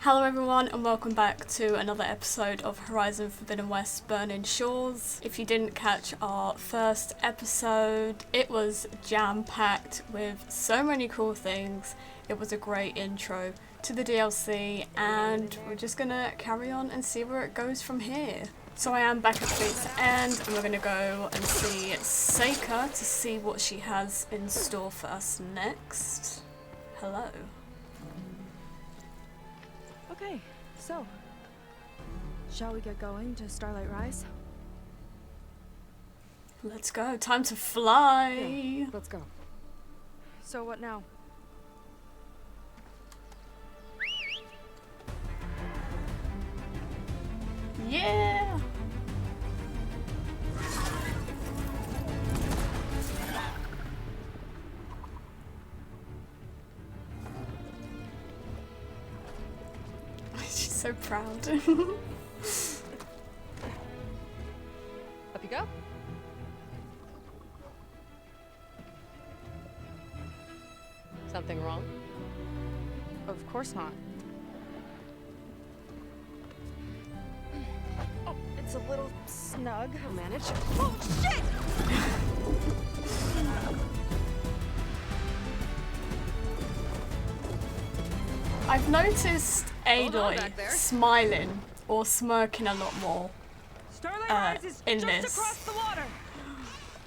Hello everyone and welcome back to another episode of Horizon Forbidden West Burning Shores. If you didn't catch our first episode, it was jam-packed with so many cool things. It was a great intro to the DLC and we're just gonna carry on and see where it goes from here. So I am back at Fleet's End and we're gonna go and see Seyka to see what she has in store for us next. Hello. Okay, so, shall we get going to Starlight Rise? Let's go. Time to fly. Yeah, let's go. So what now? Yeah. She's so proud. Up you go. Something wrong? Of course not. Oh, it's a little snug. I'll manage. Oh, shit! I've noticed Hold on Aloy back there. smiling or smirking a lot more Starlight Rise is in just this. across the water.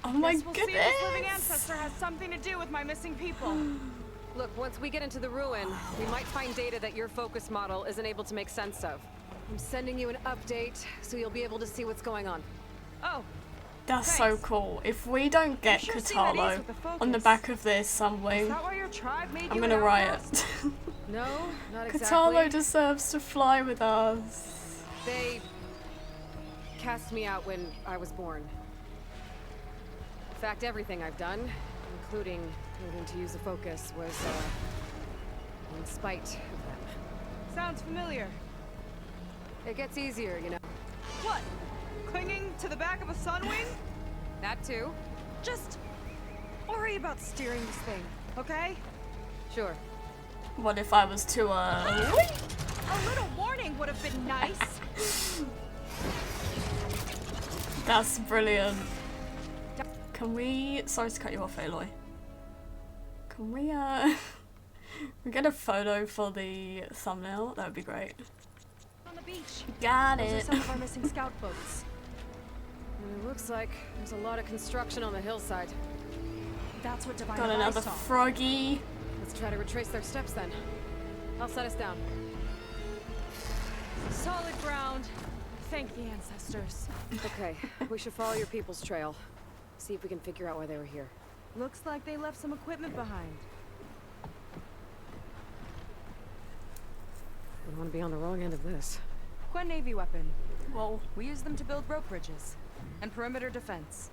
Oh my Guess we'll see if this living goodness! ancestor has something to do with my missing people. Look, once we get into the ruin, we might find data that your focus model isn't able to make sense of. I'm sending you an update, so you'll be able to see what's going on. Oh, That's so thanks. cool. If we don't get You sure seem at ease Katalo with the on the focus. back of this is someway, that why your tribe made I'm you gonna an riot. outcast? No, not Katalo exactly. deserves to fly with us. They cast me out when I was born. In fact, everything I've done, including moving to use the focus, was in spite of them. Sounds familiar. It gets easier, you know. What? Clinging to the back of a sunwing? That too. Just worry about steering this thing, okay? Sure. What if I was too A little warning would have been nice. That's brilliant. Can we... Sorry to cut you off, Aloy. Can we, we get a photo for the thumbnail? That would be great. On the beach. Got Those are it. some of our missing scout boats. And it looks like there's a lot of construction on the hillside. That's what Divine Got Eye another saw. froggy. Let's try to retrace their steps then. I'll set us down. Solid ground. Thank the ancestors. Okay, we should follow your people's trail. See if we can figure out why they were here. Looks like they left some equipment behind. We don't want to be on the wrong end of this. Quen Navy weapon. Whoa. We use them to build rope bridges and perimeter defense.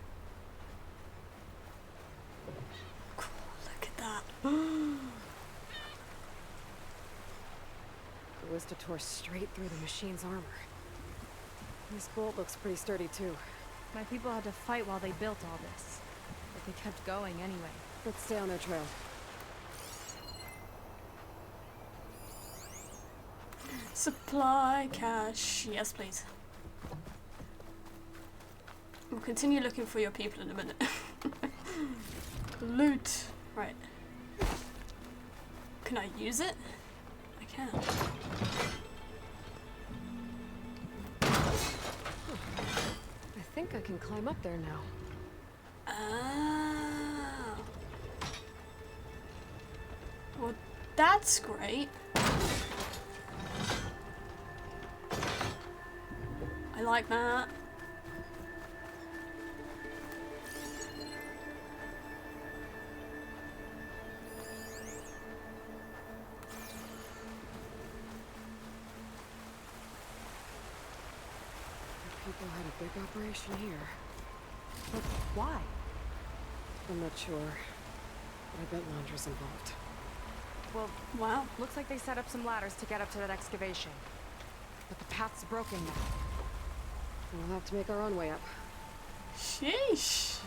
Cool, look at that. The Ballista tore straight through the machine's armor. This bolt looks pretty sturdy too. My people had to fight while they built all this. But they kept going anyway. Let's stay on their trail. Supply cache. Yes, please. We'll continue looking for your people in a minute. Loot. Right. Can I use it? I can. I think I can climb up there now. Ah. Well, that's great. I like that. People had a big operation here. But why? I'm not sure. But I bet Londra's involved. Well, Wow. looks like they set up some ladders to get up to that excavation. But the path's broken now. We'll have to make our own way up. Sheesh.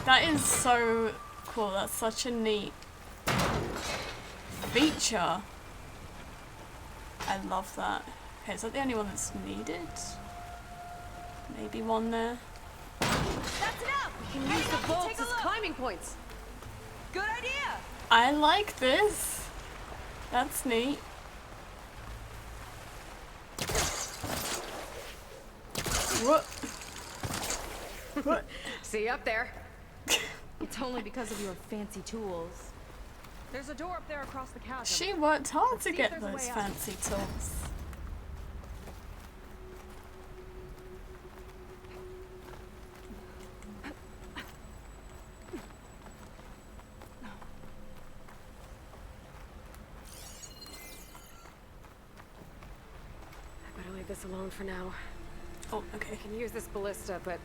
That is so cool. That's such a neat feature. I love that. Okay, is that the only one that's needed? Maybe one there. That's enough! We can use the bolts as climbing points. Good idea! I like this. That's neat. What? What? See you up there. It's only because of your fancy tools. There's a door up there across the chasm. She worked hard to See if get there's a those way out. fancy tools. I better leave this alone for now. Oh, okay. I can use this ballista, but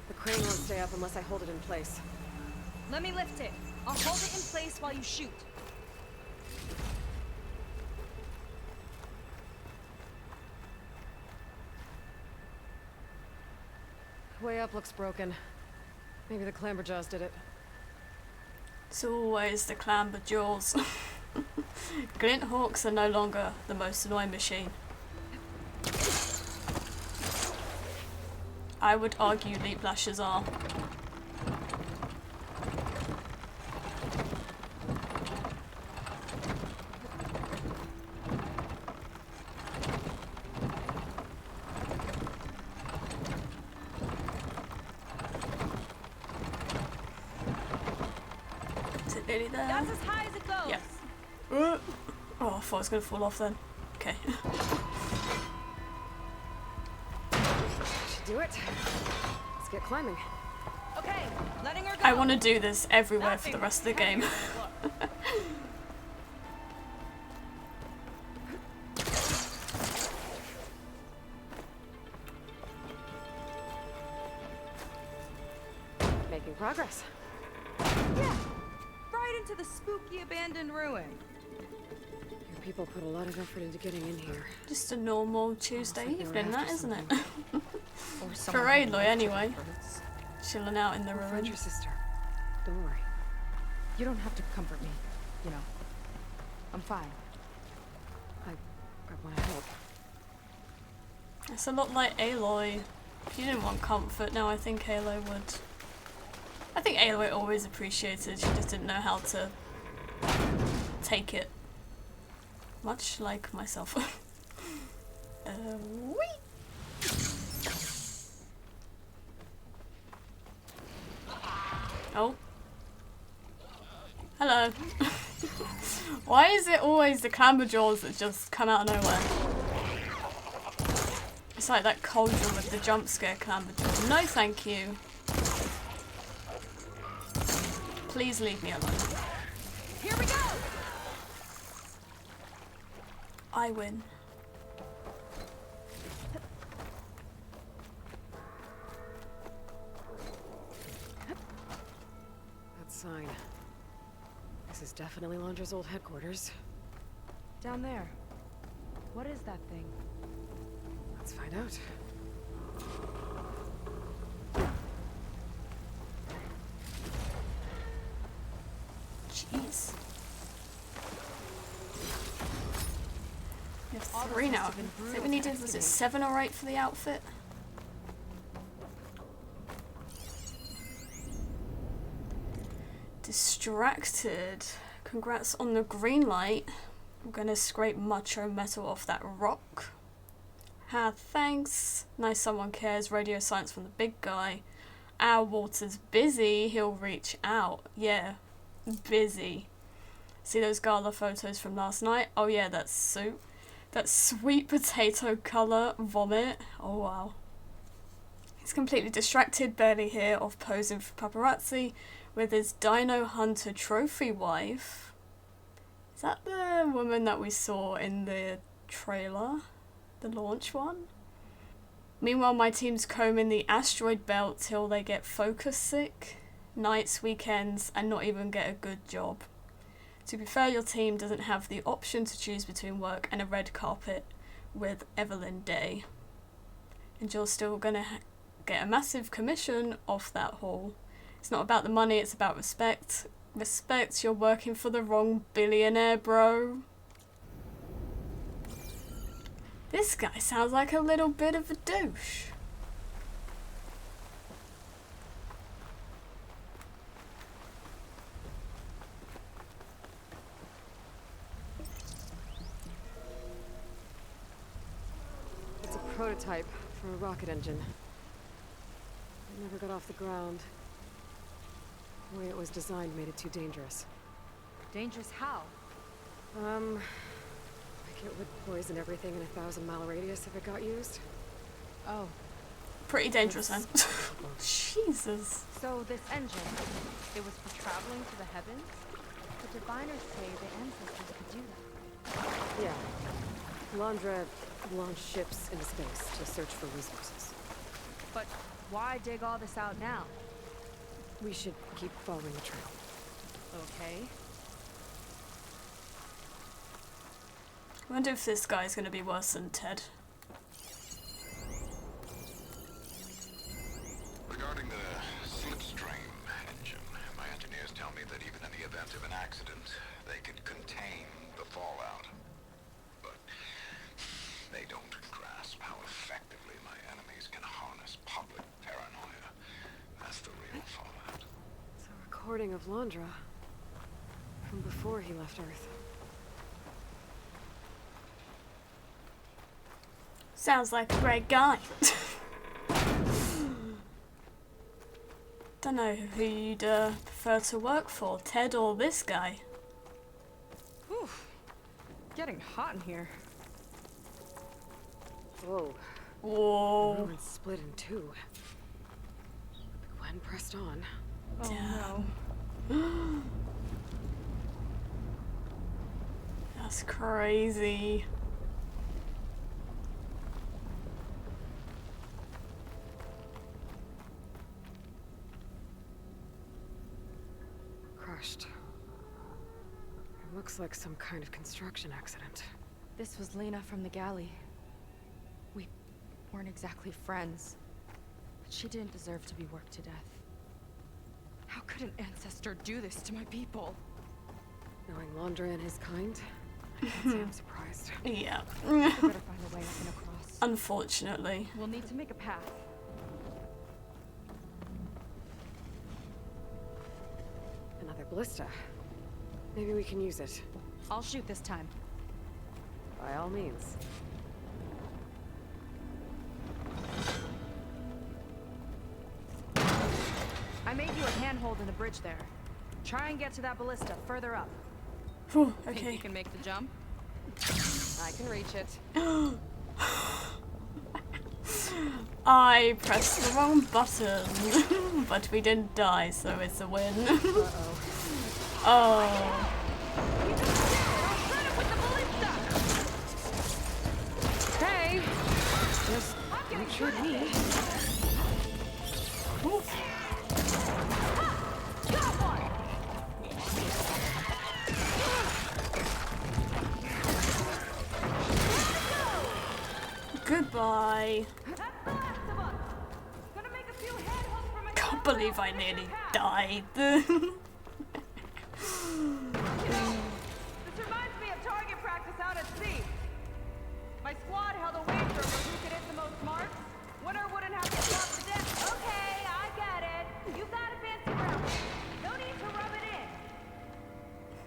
the crane won't stay up unless I hold it in place. Let me lift it. I'll hold it in place while you shoot. Way up looks broken. Maybe the clamberjaws did it. It's always the clamber jaws. Glint hawks are no longer the most annoying machine. I would argue leap lashes are. Is it nearly there? That's as high as it goes. Yeah. Oh, I thought I was going to fall off then. Okay. Should do it. Let's get climbing. Okay, letting her go. I want to do this everywhere for the rest of the game. Making progress. Yeah, right into the spooky abandoned ruin. Your people put a lot of effort into getting in here. Just a normal Tuesday like they were evening, that after isn't it? Or For Aloy, anyway. Birds. Chilling out in the I'll find ruin. your sister. Don't worry. You don't have to comfort me, you know. I'm fine. I want to help. It's a lot like Aloy. If you didn't want comfort, now I think Aloy would. I think Aloy always appreciated, she just didn't know how to take it. Much like myself. Whee! Oh. Hello. Why is it always the clamberjaws that just come out of nowhere? It's like that cauldron with the jump scare clamberjaws. No thank you. Please leave me alone. Here we go! I win. That sign. This is definitely Laundra's old headquarters. Down there. What is that thing? Let's find out. Jeez. We have 3 now. I think we needed, was it 7 or 8 for the outfit? Distracted. Congrats on the green light. I'm gonna scrape macho metal off that rock. Ha, thanks. Nice someone cares. Radio silence from the big guy. Our water's busy. He'll reach out. Yeah, busy. See those gala photos from last night? Oh yeah, that soup. That sweet potato colour vomit. Oh wow. He's completely distracted, barely here, off posing for paparazzi with his Dino Hunter trophy wife. Is that the woman that we saw in the trailer? The launch one? Meanwhile, my team's combing the asteroid belt till they get focus sick. Nights, weekends, and not even get a good job. To be fair, your team doesn't have the option to choose between work and a red carpet with Evelyn Day. And you're still gonna get a massive commission off that haul. It's not about the money, it's about respect. Respect, you're working for the wrong billionaire, bro. This guy sounds like a little bit of a douche. It's a prototype for a rocket engine. It never got off the ground. The way it was designed made it too dangerous. Dangerous how? Like it would poison everything in a 1,000-mile radius if it got used. Oh. Pretty dangerous then. Jesus. So this engine, it was for traveling to the heavens? The diviners say the ancestors could do that. Yeah. Londra launched ships into space to search for resources. But why dig all this out now? We should keep following the trail. Okay. I wonder if this guy's gonna be worse than Ted. Regarding the slipstream engine, my engineers tell me that even in the event of an accident, they can contain the fallout. But they don't grasp how effectively my enemies can harness public paranoia. That's the real fallout. It's a recording of Londra from before he left Earth. Sounds like a great guy. Don't know who you'd prefer to work for, Ted or this guy. Whew. Getting hot in here. Whoa. Whoa. The ruins split in two. The Gwen pressed on. Oh Damn. no. That's crazy. Crushed. It looks like some kind of construction accident. This was Lena from the galley. We weren't exactly friends, but she didn't deserve to be worked to death. How could an ancestor do this to my people? Knowing Londra and his kind, I can't say I'm surprised. Yeah. We better find a way up and across. Unfortunately. We'll need to make a path. Another ballista. Maybe we can use it. I'll shoot this time. By all means. I made you a handhold in the bridge there. Try and get to that ballista further up. Whew, Think you okay. can make the jump? I can reach it. I pressed the wrong button, but we didn't die, so it's a win. Uh-oh. Oh. Hey! Just pictured me. Goodbye. Can't believe I nearly died. This reminds me of target practice out at sea. My squad held a wager over who could hit the most marks. Winner wouldn't have to stop to death. Okay, I get it. You got a fancy round. No need to rub it in.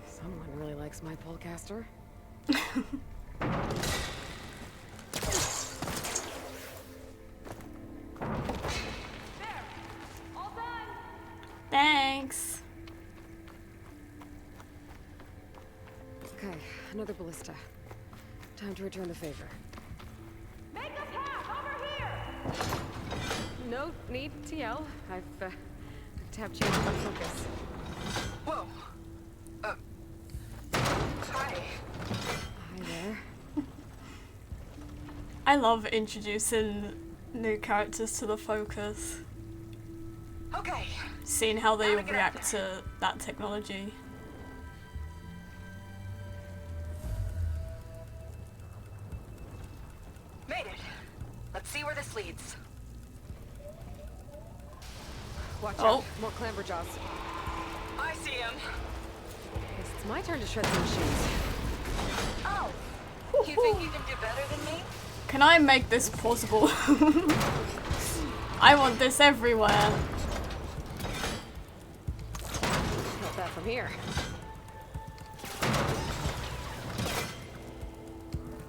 Someone really likes my polecaster. There. All done. Thanks. Okay, another ballista. Time to return the favor. Make a path over here. No need to yell. I've tapped changed my focus. Whoa. Hi. Hi there. I love introducing new characters to the focus. Okay. Seeing how they Gotta get react up to that technology. Made it. Let's see where this leads. Watch Oh. out. More clamberjaws. I see him. Guess it's my turn to shred some shoes. Oh. You think you can do better than me? Can I make this portable? I want this everywhere. Not that from here.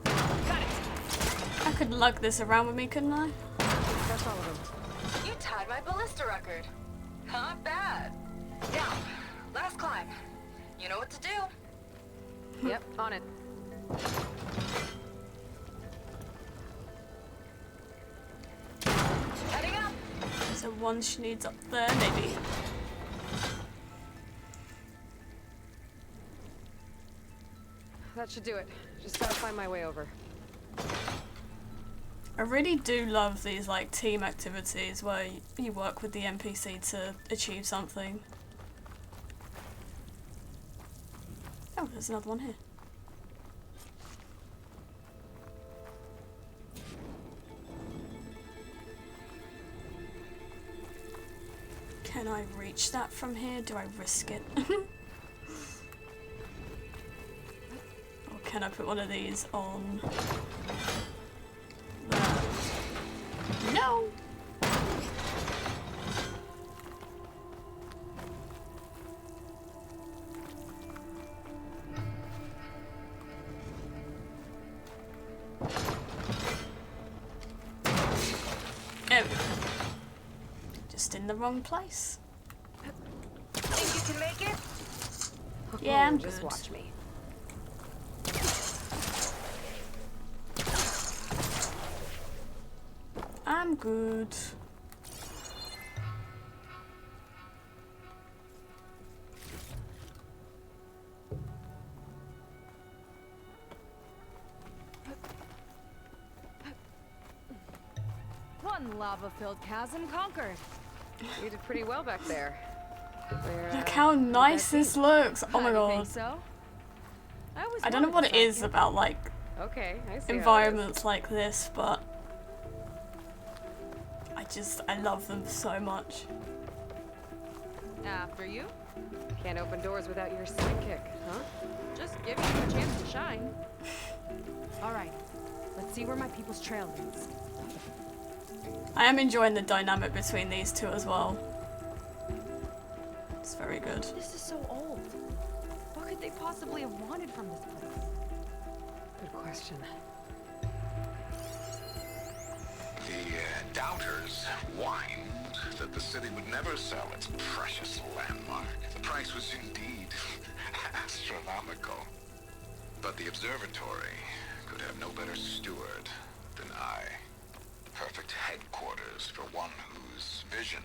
Got it. I could lug this around with me, couldn't I? That's all of them. You tied my ballista record. Not bad. Now, last climb. You know what to do. Yep, on it. Heading up. So one she needs up there, maybe. That should do it. Just gotta find my way over. I really do love these like team activities where you work with the NPC to achieve something. Oh, there's another one here. Can I reach that from here? Do I risk it? Or can I put one of these on that? No! There we go. Just in the wrong place. Think you can make it? Yeah, I'm Just good. watch me. I'm good. One lava-filled chasm conquered. You did pretty well back there. Where, Look how nice this looks. Oh my I god. think so. I don't know what it is about like Okay, I see. environments like this, but I love them so much. After you, Can't open doors without your sidekick, huh? just giving you a chance to shine. All right, let's see where my people's trail leads. I am enjoying the dynamic between these two as well. It's very good. This is so old. What could they possibly have wanted from this place? Good question. The doubters whined that the city would never sell its precious landmark. The price was indeed astronomical. But the observatory could have no better steward than I. Perfect headquarters for one whose vision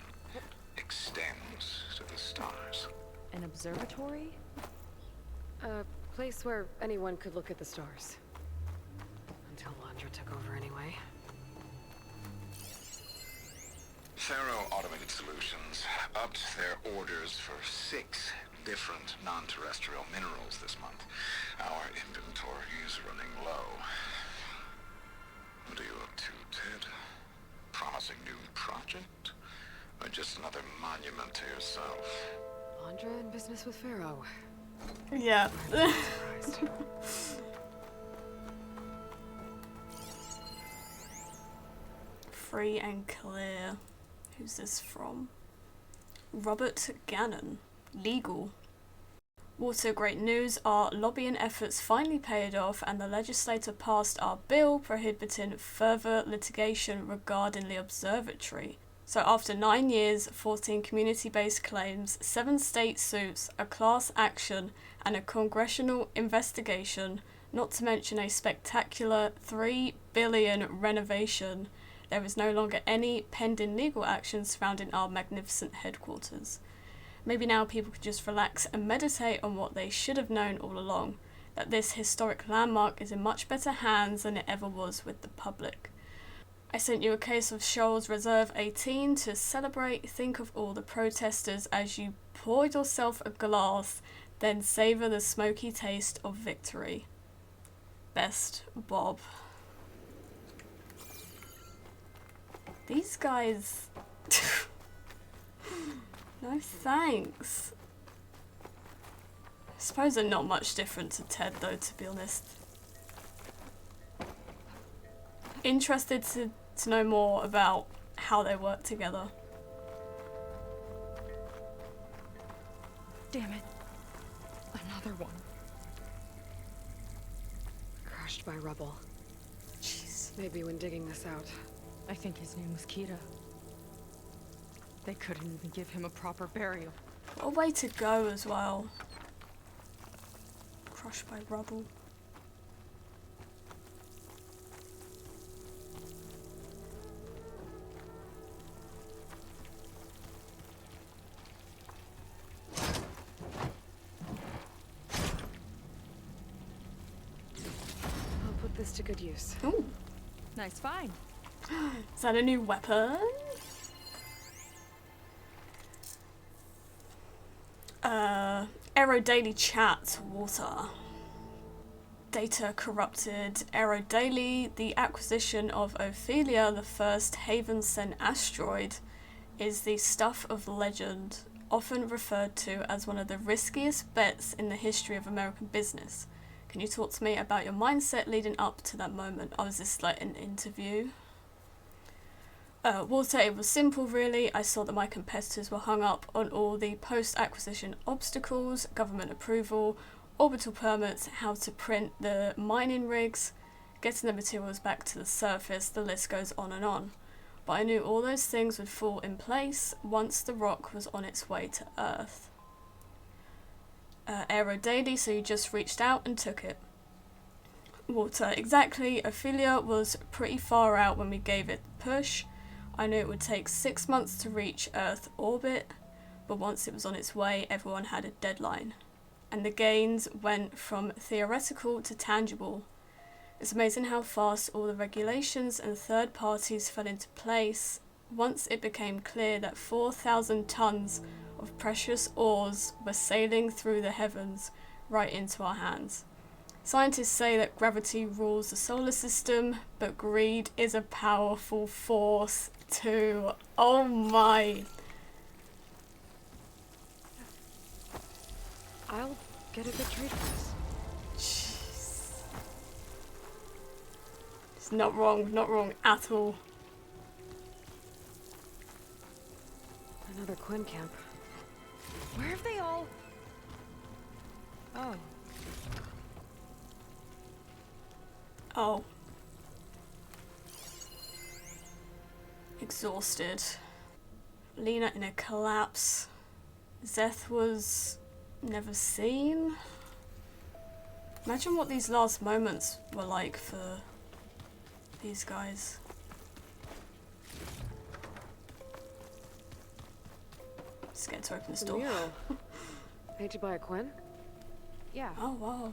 extends to the stars. An observatory? A place where anyone could look at the stars. Until Landra took over anyway. Faro Automated Solutions upped their orders for 6 different non-terrestrial minerals this month. Our inventory is running low. What are you up to, Ted? Promising new project? Or just another monument to yourself? Landra in business with Pharaoh. Yeah. Surprised. Free and clear. Who's this from? Robert Gannon. Legal. Also great news, our lobbying efforts finally paid off and the legislature passed our bill prohibiting further litigation regarding the observatory. So after 9 years, 14 community-based claims, 7 state suits, a class action and a congressional investigation, not to mention a spectacular $3 billion renovation, there is no longer any pending legal action surrounding our magnificent headquarters. Maybe now people can just relax and meditate on what they should have known all along, that this historic landmark is in much better hands than it ever was with the public. I sent you a case of Shoals Reserve 18 to celebrate. Think of all the protesters as you pour yourself a glass, then savour the smoky taste of victory. Best, Bob. These guys... No thanks. I suppose they're not much different to Ted though, to be honest. interested to know more about how they work together. Damn it. Another one. Crushed by rubble. Jeez. Maybe when digging this out. I think his name was Kita. They couldn't even give him a proper burial. What a way to go as well. Crushed by rubble. I'll put this to good use. Ooh, Nice find. is that a new weapon? Aero Daily Chat, water. Data corrupted. Aero Daily, the acquisition of Ophelia, the first Haven-sent asteroid, is the stuff of legend, often referred to as one of the riskiest bets in the history of American business. Can you talk to me about your mindset leading up to that moment? Oh, is this like an interview? Water, it was simple really. I saw that my competitors were hung up on all the post-acquisition obstacles, government approval, orbital permits, how to print the mining rigs, getting the materials back to the surface, the list goes on and on. But I knew all those things would fall in place once the rock was on its way to Earth. Aero Daily, so you just reached out and took it. Water, exactly. Ophelia was pretty far out when we gave it the push. I knew it would take 6 months to reach Earth orbit, but once it was on its way, everyone had a deadline. And the gains went from theoretical to tangible. It's amazing how fast all the regulations and third parties fell into place once it became clear that 4,000 tons of precious ores were sailing through the heavens right into our hands. Scientists say that gravity rules the solar system, but greed is a powerful force too. Oh my. I'll get a good trade for this. Jeez. It's not wrong at all. Another Quinn camp. Where have they all... Oh. Oh. Exhausted. Lena in a collapse. Zeth was never seen. Imagine what these last moments were like for these guys. Scared to open this The door. mural. Painted by a Quinn? Yeah, Oh wow.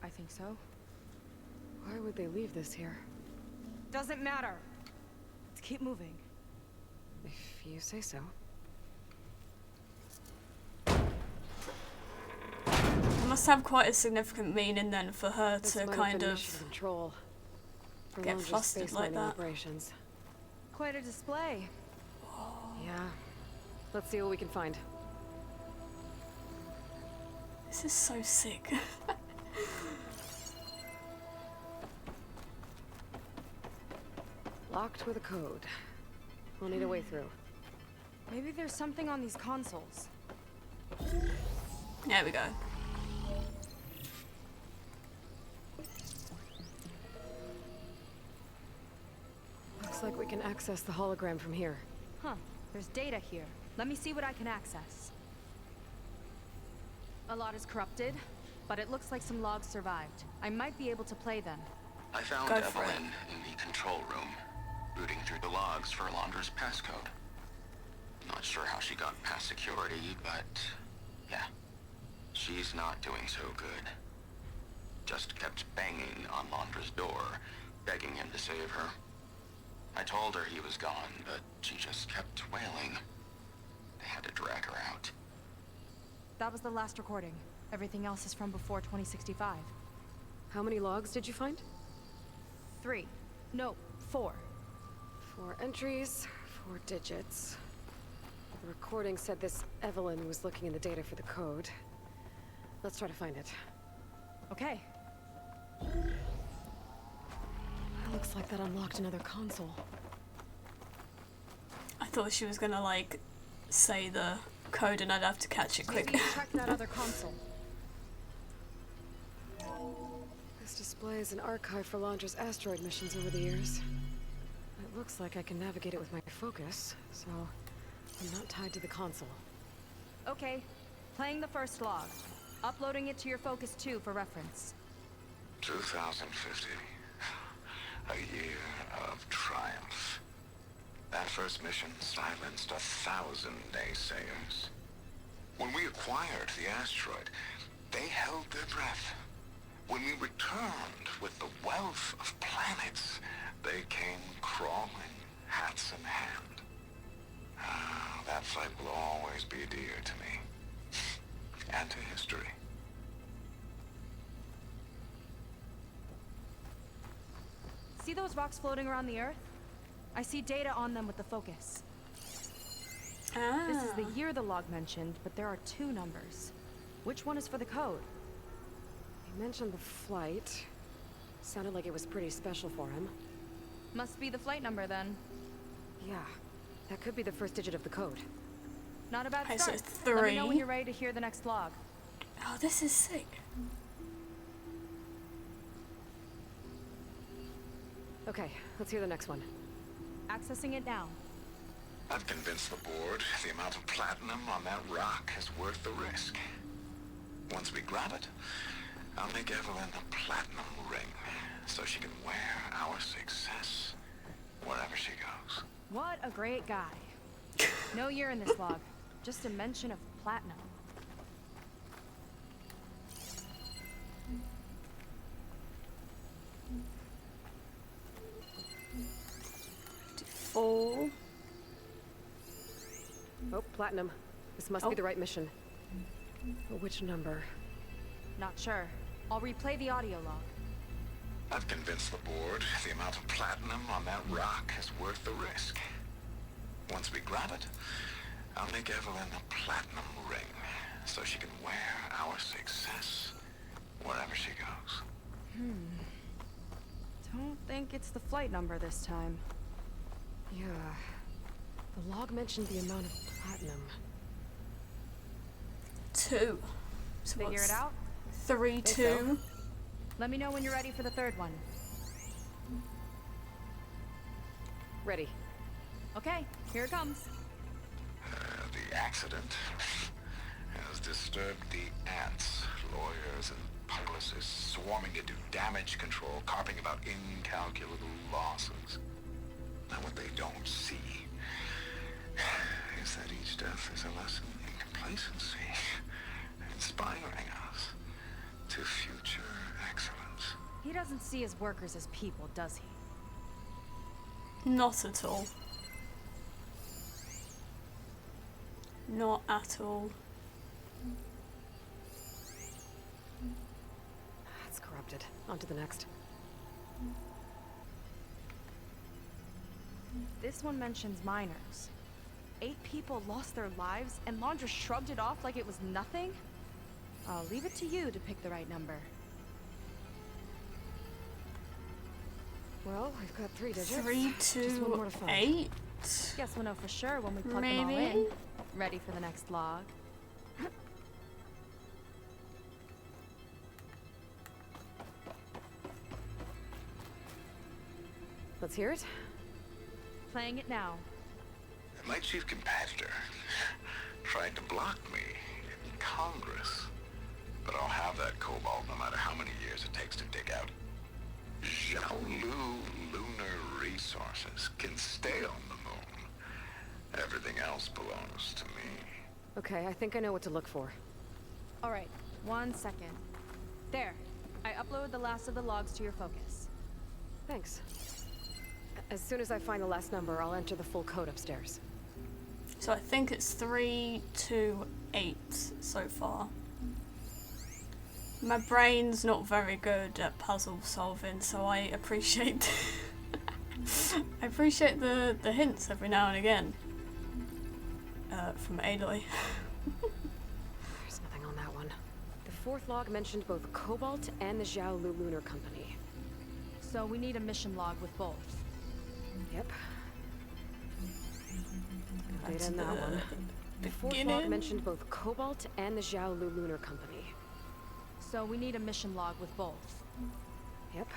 I think so. Why would they leave this here? Doesn't matter. Let's keep moving. If you say so. It must have quite a significant meaning then for her This to might kind been of mission control. For get Londra's flustered space like mining that. Operations. Quite a display. Yeah. Let's see what we can find. This is so sick. Locked with a code. We'll need a way through. Maybe there's something on these consoles. There we go. Looks like we can access the hologram from here. Huh. There's data here. Let me see what I can access. A lot is corrupted, but it looks like some logs survived. I might be able to play them. I found Go for Evelyn in the control room, rooting through the logs for Londra's passcode. Not sure how she got past security, but yeah, she's not doing so good. Just kept banging on Londra's door, begging him to save her. I told her he was gone, but she just kept wailing. They had to drag her out. That was the last recording. Everything else is from before 2065. How many logs did you find? 3. No, 4. 4 entries, 4 digits. The recording said this Evelyn was looking in the data for the code. Let's try to find it. Okay. Looks like that unlocked another console. I thought she was gonna like say the code and I'd have to catch it quick. Maybe check that other console. This displays an archive for Launcher's asteroid missions over the years. It looks like I can navigate it with my focus, so I'm not tied to the console. Okay, playing the first log. Uploading it to your Focus 2 for reference. 2050. A year of triumph. That first mission silenced 1,000 naysayers. When we acquired the asteroid, they held their breath. When we returned with the wealth of planets, they came crawling, hats in hand. That fight will always be dear to me. And to history. See those rocks floating around the Earth? I see data on them with the Focus. Ah. This is the year the log mentioned, but there are 2 numbers. Which one is for the code? He mentioned the flight. Sounded like it was pretty special for him. Must be the flight number then. Yeah, that could be the first digit of the code. Not a bad Okay, start. so Let me know when 3. you're ready to hear the next log. Oh, this is sick. Okay, let's hear the next one. Accessing it now. I've convinced the board the amount of platinum on that rock is worth the risk. Once we grab it, I'll make Evelyn a platinum ring so she can wear our success wherever she goes. What a great guy. No year in this log, just a mention of platinum. Four. Oh, platinum. This must be the right mission. But which number? Not sure. I'll replay the audio log. I've convinced the board the amount of platinum on that rock is worth the risk. Once we grab it, I'll make Evelyn a platinum ring so she can wear our success wherever she goes. Don't think it's the flight number this time. Yeah. The log mentioned the amount of platinum. 2. So Figure what's it out? 3, 2. Let me know when you're ready for the third one. Ready. Okay, here it comes. The accident has disturbed the ants, lawyers and publicists swarming to do damage control, carping about incalculable losses. Now what they don't see is that each death is a lesson in complacency, inspiring us to future excellence. He doesn't see his workers as people, does he? Not at all. Not at all. That's corrupted. On to the next. This one mentions miners. 8 people lost their lives, and Laundra shrugged it off like it was nothing? I'll leave it to you to pick the right number. Well, we've got 3 digits. 3, Just one 2, more to find. 8. Guess we'll know for sure when we plug them all Maybe. in. Ready for the next log? Let's hear it. Playing it now. My chief competitor tried to block me in Congress, but I'll have that cobalt no matter how many years it takes to dig out. Xiaolu lunar resources can stay on the moon. Everything else belongs to me. Okay, I think I know what to look for. Alright, 1 second. There. I uploaded the last of the logs to your Focus. Thanks. As soon as I find the last number, I'll enter the full code upstairs. So I think it's 3, 2, 8 so far. My brain's not very good at puzzle solving, so I appreciate I appreciate the hints every now and again from Aloy. There's nothing on that one. The 4th log mentioned both Cobalt and the Xiaolu Lunar Company. So we need a mission log with both. Yep. Data That's in that one. The fourth log beginning. mentioned both Cobalt and the Xiaolu Lunar Company. So we need a mission log with both. Yep.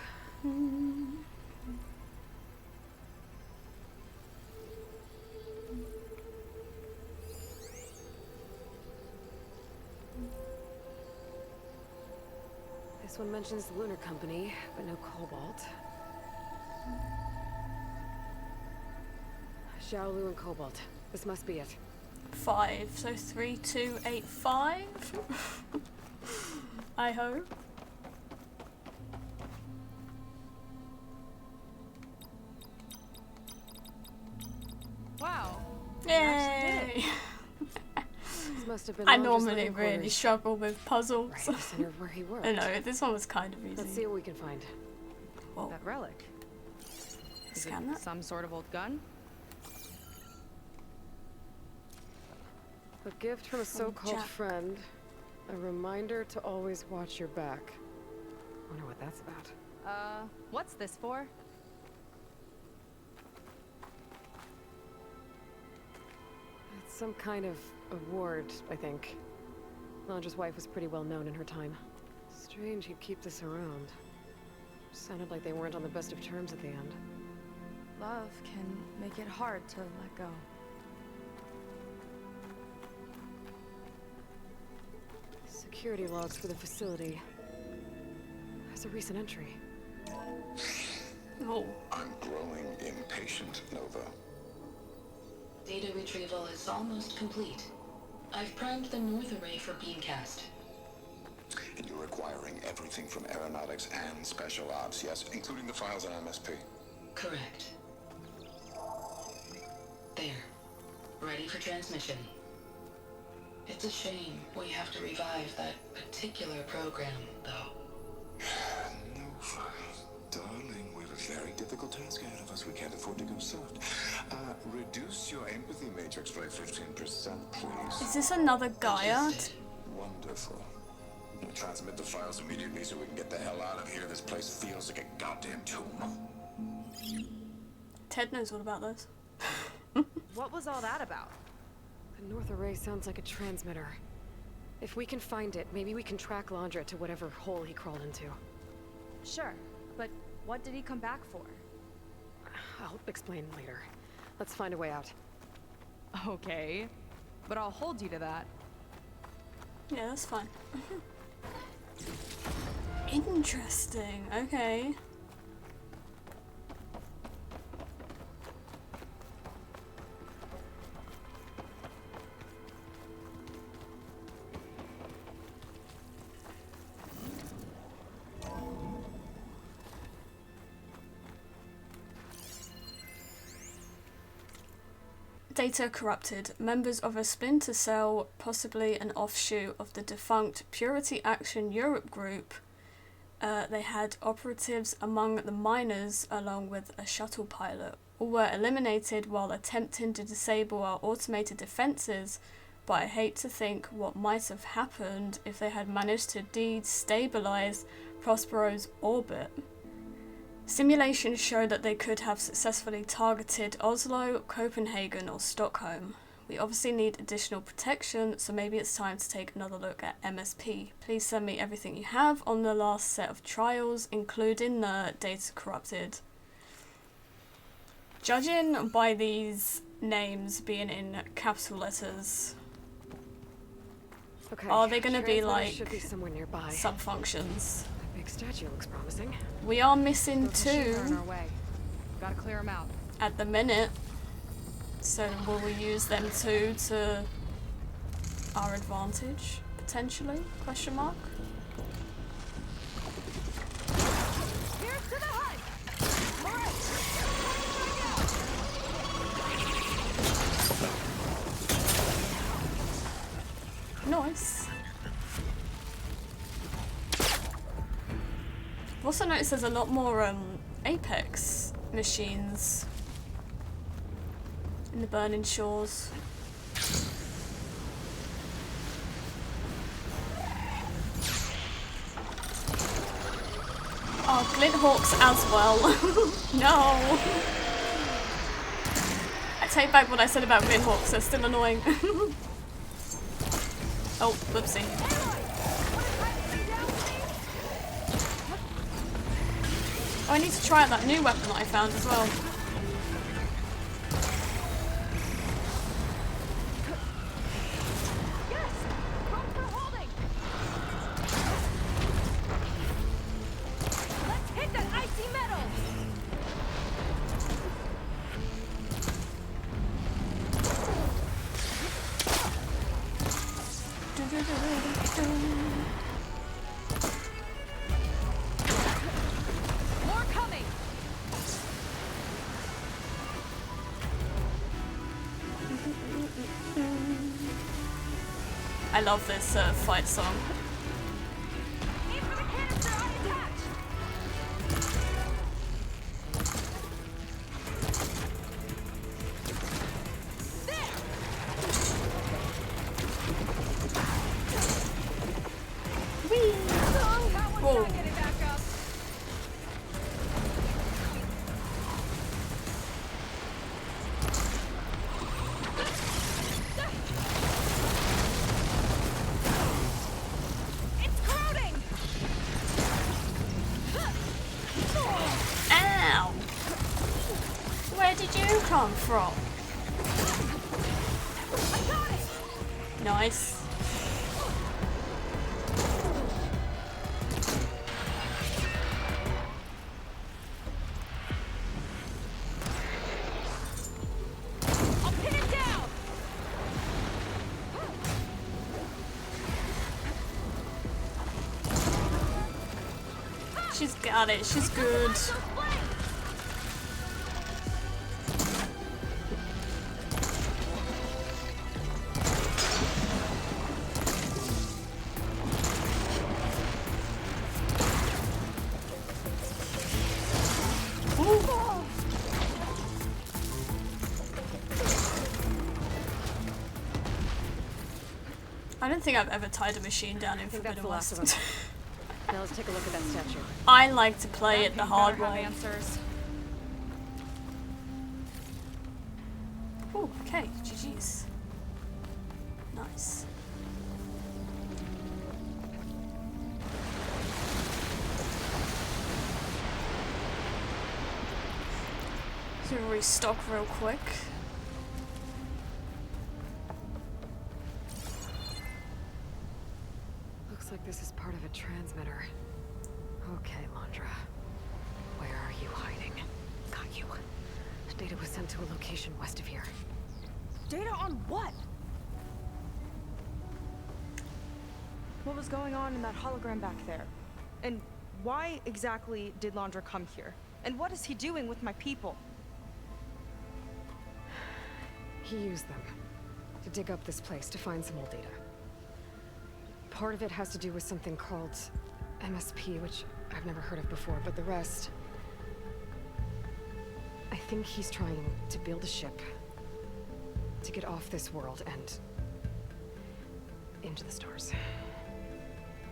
This one mentions the Lunar Company, but no Cobalt. Xiaolu and Cobalt. This must be it. 5, so 3, 2, 8, 5. I hope. Wow. Yay! This must have been I Londra's normally living really quarters. struggle with puzzles. Right, the center of where he worked. I know, this one was kind of easy. Let's see what we can find. Whoa, That relic. Is scan it that. some sort of old gun? A gift from a so-called Jack. friend. A reminder to always watch your back. Wonder what that's about. What's this for? It's some kind of award, I think. Londra's wife was pretty well known in her time. Strange he'd keep this around. Sounded like they weren't on the best of terms at the end. Love can make it hard to let go. Security logs for the facility. There's a recent entry. Oh, I'm growing impatient, Nova. Data retrieval is almost complete. I've primed the north array for beamcast. And you're acquiring everything from aeronautics and special ops, yes? Including the files on MSP. Correct. There. Ready for transmission. It's a shame we have to revive that particular program, though. Nova, darling, we have a very difficult task ahead of us. We can't afford to go soft. Reduce your empathy matrix by 15%, please. is this another Gaia? Understood. Wonderful. We'll transmit the files immediately so we can get the hell out of here. This place feels like a goddamn tomb. Ted knows all about those. What was all that about? The North Array sounds like a transmitter. If we can find it, maybe we can track Londra to whatever hole he crawled into. Sure, but what did he come back for? I'll explain later. Let's find a way out. Okay, but I'll hold you to that. Yeah, that's fine. Interesting, okay. Data corrupted. Members of a splinter cell, possibly an offshoot of the defunct Purity Action Europe group. They had operatives among the miners along with a shuttle pilot. All were eliminated while attempting to disable our automated defenses, but I hate to think what might have happened if they had managed to destabilize Prospero's orbit. Simulations show that they could have successfully targeted Oslo, Copenhagen or Stockholm. We obviously need additional protection, so maybe it's time to take another look at MSP. Please send me everything you have on the last set of trials, including the data corrupted. Judging by these names being in capital letters, Okay. are they going to be transmitter like should be somewhere nearby. sub-functions? That big statue looks promising. We are missing Those machines are in two our way. Gotta clear them out. at the minute. So will we use them two to our advantage, potentially? Question mark? Here's to the hunt! Nice. I've also noticed there's a lot more Apex machines in the Burning Shores. Oh, Glinthawks as well. No! I take back what I said about Glinthawks, they're still annoying. Oh, whoopsie. Oh, I need to try out that new weapon that I found as well. I love this fight song. Whoa. Ow! Where did you come from? Nice. She's got it, she's good. I don't think I've ever tied a machine down in Forbidden West. Now let's take a look at that statue. I like to play it the hard way. Answers. Ooh, okay, GG's. Nice. So restock real quick. Looks like this is part of a transmitter. Okay, Landra. Where are you hiding? Got you. Data was sent to a location west of here. Data on what? What was going on in that hologram back there? And why exactly did Landra come here? And what is he doing with my people? He used them to dig up this place to find some old data. Part of it has to do with something called MSP, which I've never heard of before, but the rest... I think he's trying to build a ship to get off this world and into the stars.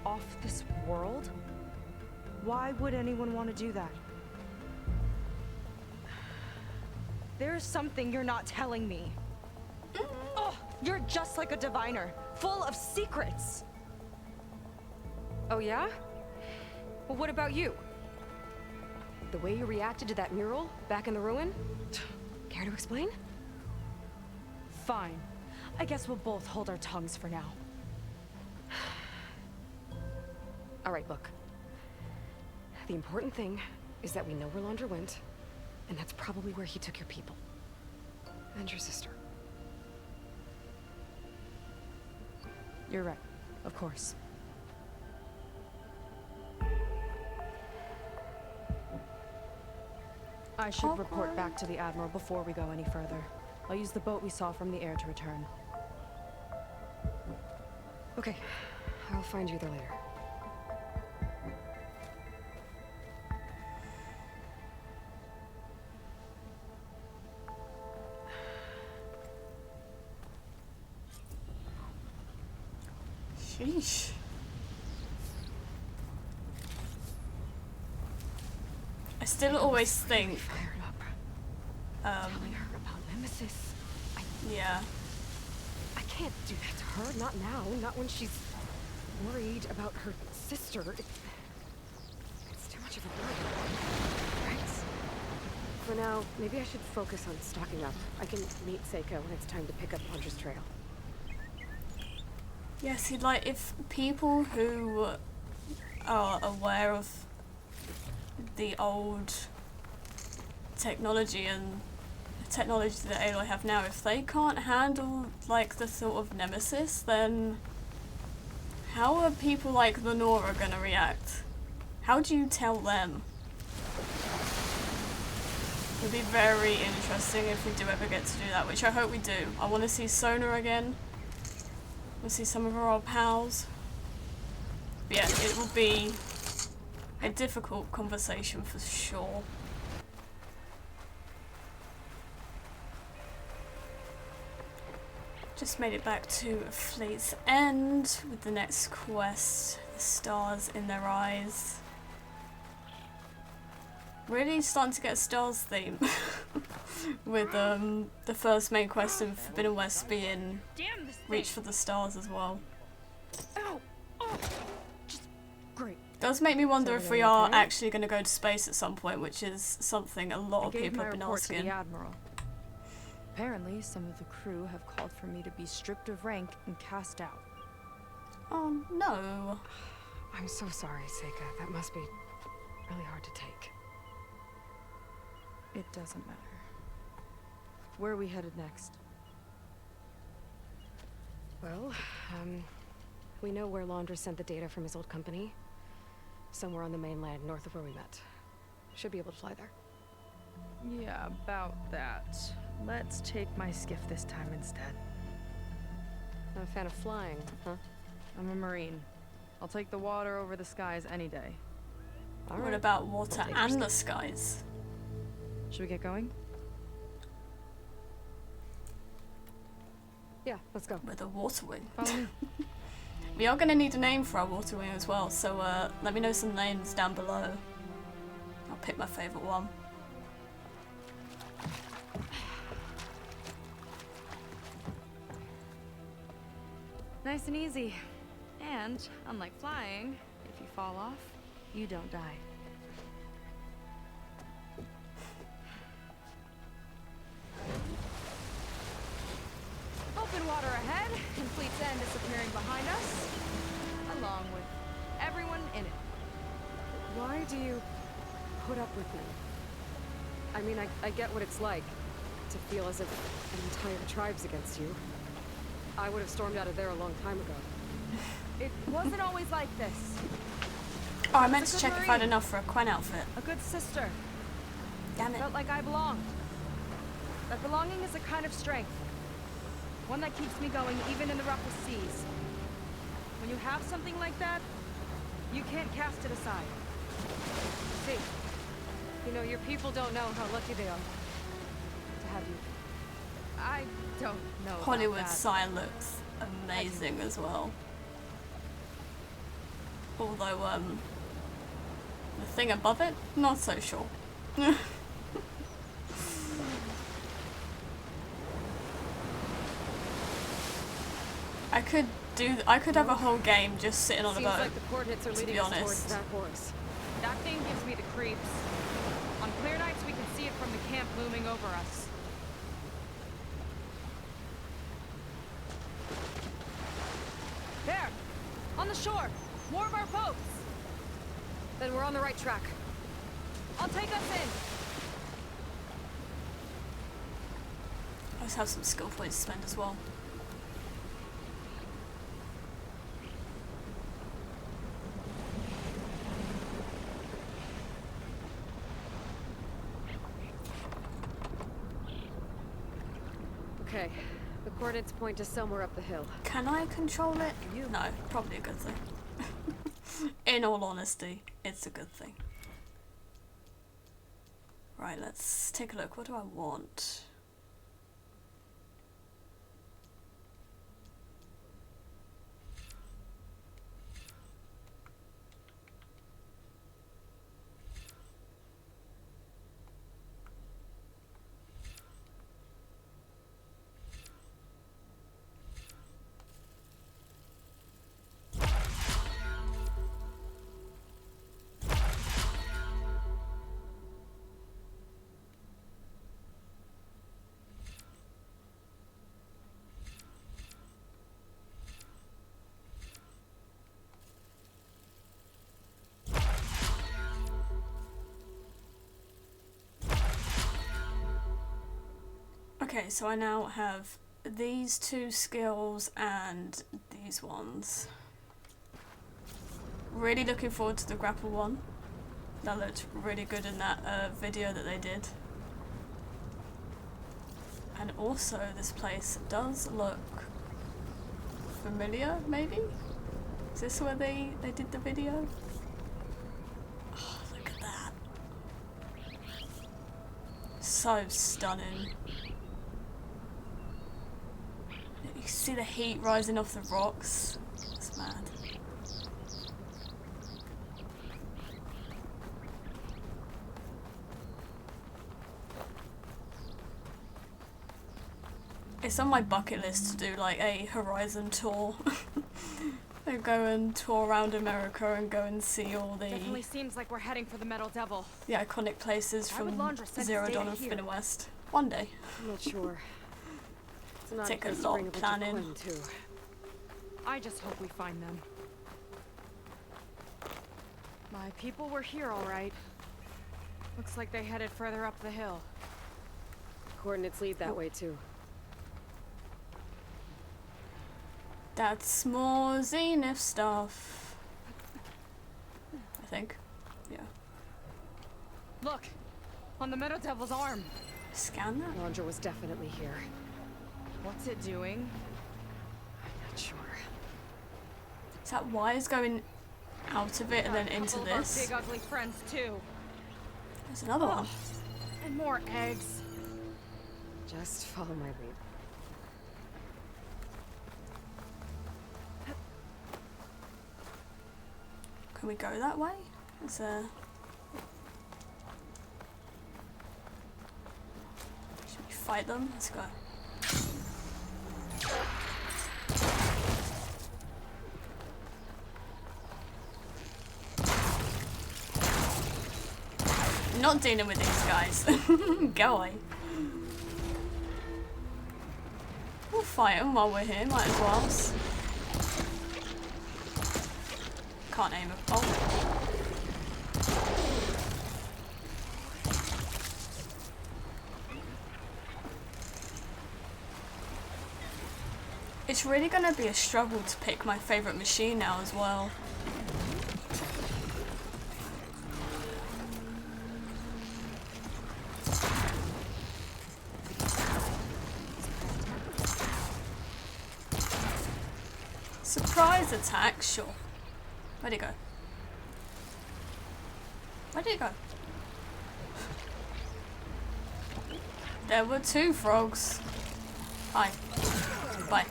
Off this world? Why would anyone want to do that? There's something you're not telling me. Oh, you're just like a diviner, full of secrets. Oh yeah? Well, what about you? The way you reacted to that mural back in the ruin? Care to explain? Fine. I guess we'll both hold our tongues for now. All right, look. The important thing is that we know where Landra went, and that's probably where he took your people. And your sister. You're right. Of course. I should report back to the Admiral before we go any further. I'll use the boat we saw from the air to return. Okay. I'll find you there later. Sheesh. I still always think, Fired up. Telling her about Nemesis. yeah, I can't do that to her. Not now. Not when she's worried about her sister. It's too much of a burden. Right? For now, maybe I should focus on stocking up. I can meet Seyka when it's time to pick up Hunter's trail. yeah, see, like, if people who are aware of the old technology and technology that Aloy have now, if they can't handle, like, the thought of Nemesis, then how are people like Lenora gonna react? How do you tell them? It'd be very interesting if we do ever get to do that, which I hope we do. I want to see Sona again. I want to see some of our old pals. But yeah, it will be a difficult conversation for sure. Just made it back to Fleet's End with the next quest, the stars in their eyes. Really starting to get a stars theme with the first main quest in Forbidden West being Reach for the Stars as well. Ow! Oh! Just great. Does make me wonder if we everything are okay? actually going to go to space at some point, which is something a lot of I gave people my have been report to asking. the Admiral. Apparently, some of the crew have called for me to be stripped of rank and cast out. Oh no. I'm so sorry, Seyka. That must be really hard to take. It doesn't matter. Where are we headed next? Well, we know where Laundra sent the data from his old company. Somewhere on the mainland, north of where we met. Should be able to fly there. Yeah, about that. Let's take my skiff this time instead. Not a fan of flying, huh? I'm a Marine. I'll take the water over the skies any day. All What right. about water Take your and skiff. the skies? Should we get going? Yeah, let's go. With a water wing. Follow me. We are going to need a name for our water wing as well, so let me know some names down below. I'll pick my favourite one. Nice and easy. And, unlike flying, if you fall off, you don't die. Open water ahead, and Fleet's End disappearing behind us, along with everyone in it. Why do you put up with me? I mean, I get what it's like to feel as if an entire tribe's against you. I would have stormed out of there a long time ago. It wasn't always like this. Oh, I meant It's to a check good if I had Marine. enough for a Quen outfit. A good sister. Damn it. Felt like I belonged. That belonging is a kind of strength. One that keeps me going even in the roughest seas. When you have something like that, you can't cast it aside. See, you know, your people don't know how lucky they are to have you. I don't know about Hollywood that. sign looks amazing as well. Although, the thing above it, not so sure. I could have a whole game just sitting on a Seems boat. like the coordinates are to leading be us towards honest. that horse. That thing gives me the creeps. On clear nights, we can see it from the camp looming over us. There! On the shore! More of our boats! Then we're on the right track. I'll take us in! I just have some skill points to spend as well. Okay, the coordinates point to somewhere up the hill. Can I control it? No, probably a good thing. In all honesty, it's a good thing. Right, let's take a look. What do I want? Okay, so I now have these 2 skills and these ones. Really looking forward to the grapple one. That looked really good in that video that they did. And also this place does look familiar, maybe? Is this where they did the video? Oh, look at that. So stunning. You see the heat rising off the rocks. It's mad. It's on my bucket list to do like a Horizon tour. I go and tour around America and go and see all the Definitely seems like we're heading for the Metal Devil. the iconic places Why would from Laundra send Zero data Dawn and here? Forbidden West. One day. I'm not sure. It's not Take a place to lot bring of bunch of planning. Quinn, too. I just hope we find them. My people were here, all right. Looks like they headed further up the hill. Coordinates lead that way, too. That's more Zenith stuff. I think. Yeah. Look! On the Metal Devil's arm! Scan that? Laundra was definitely here. What's it doing? I'm not sure. Is that wires going out of it and then Got a into couple of our this? big ugly friends too. There's another one. And more eggs. Just follow my lead. Can we go that way? Is there... Should we fight them? Let's go. Not dealing with these guys. Go away. We'll fight them while we're here, might as well. Can't aim a bolt. It's really gonna be a struggle to pick my favourite machine now as well. Surprise attack, sure. Where'd it go? Where did it go? There were 2 frogs. Hi. Bye.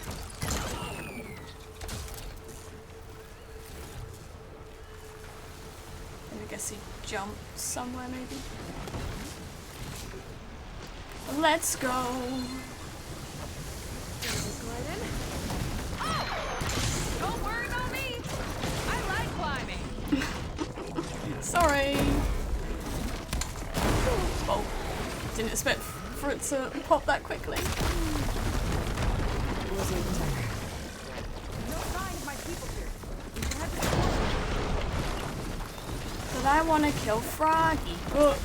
I guess he jumped somewhere maybe. Let's go. Don't worry about me. I like climbing. Sorry. Oh, didn't expect for it to pop that quickly. Losing the tech. No sign of my people here. We should head to the But I want to kill Froggy. Oh.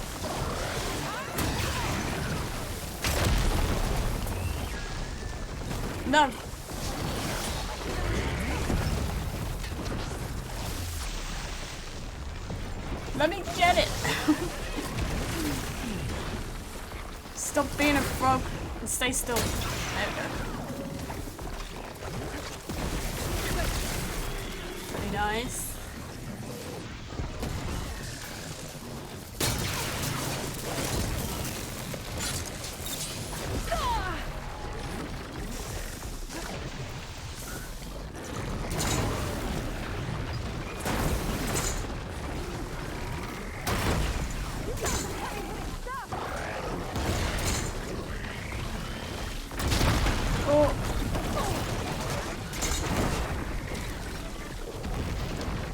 No. Let me get it. Stop being a frog and stay still. There we go. Pretty nice.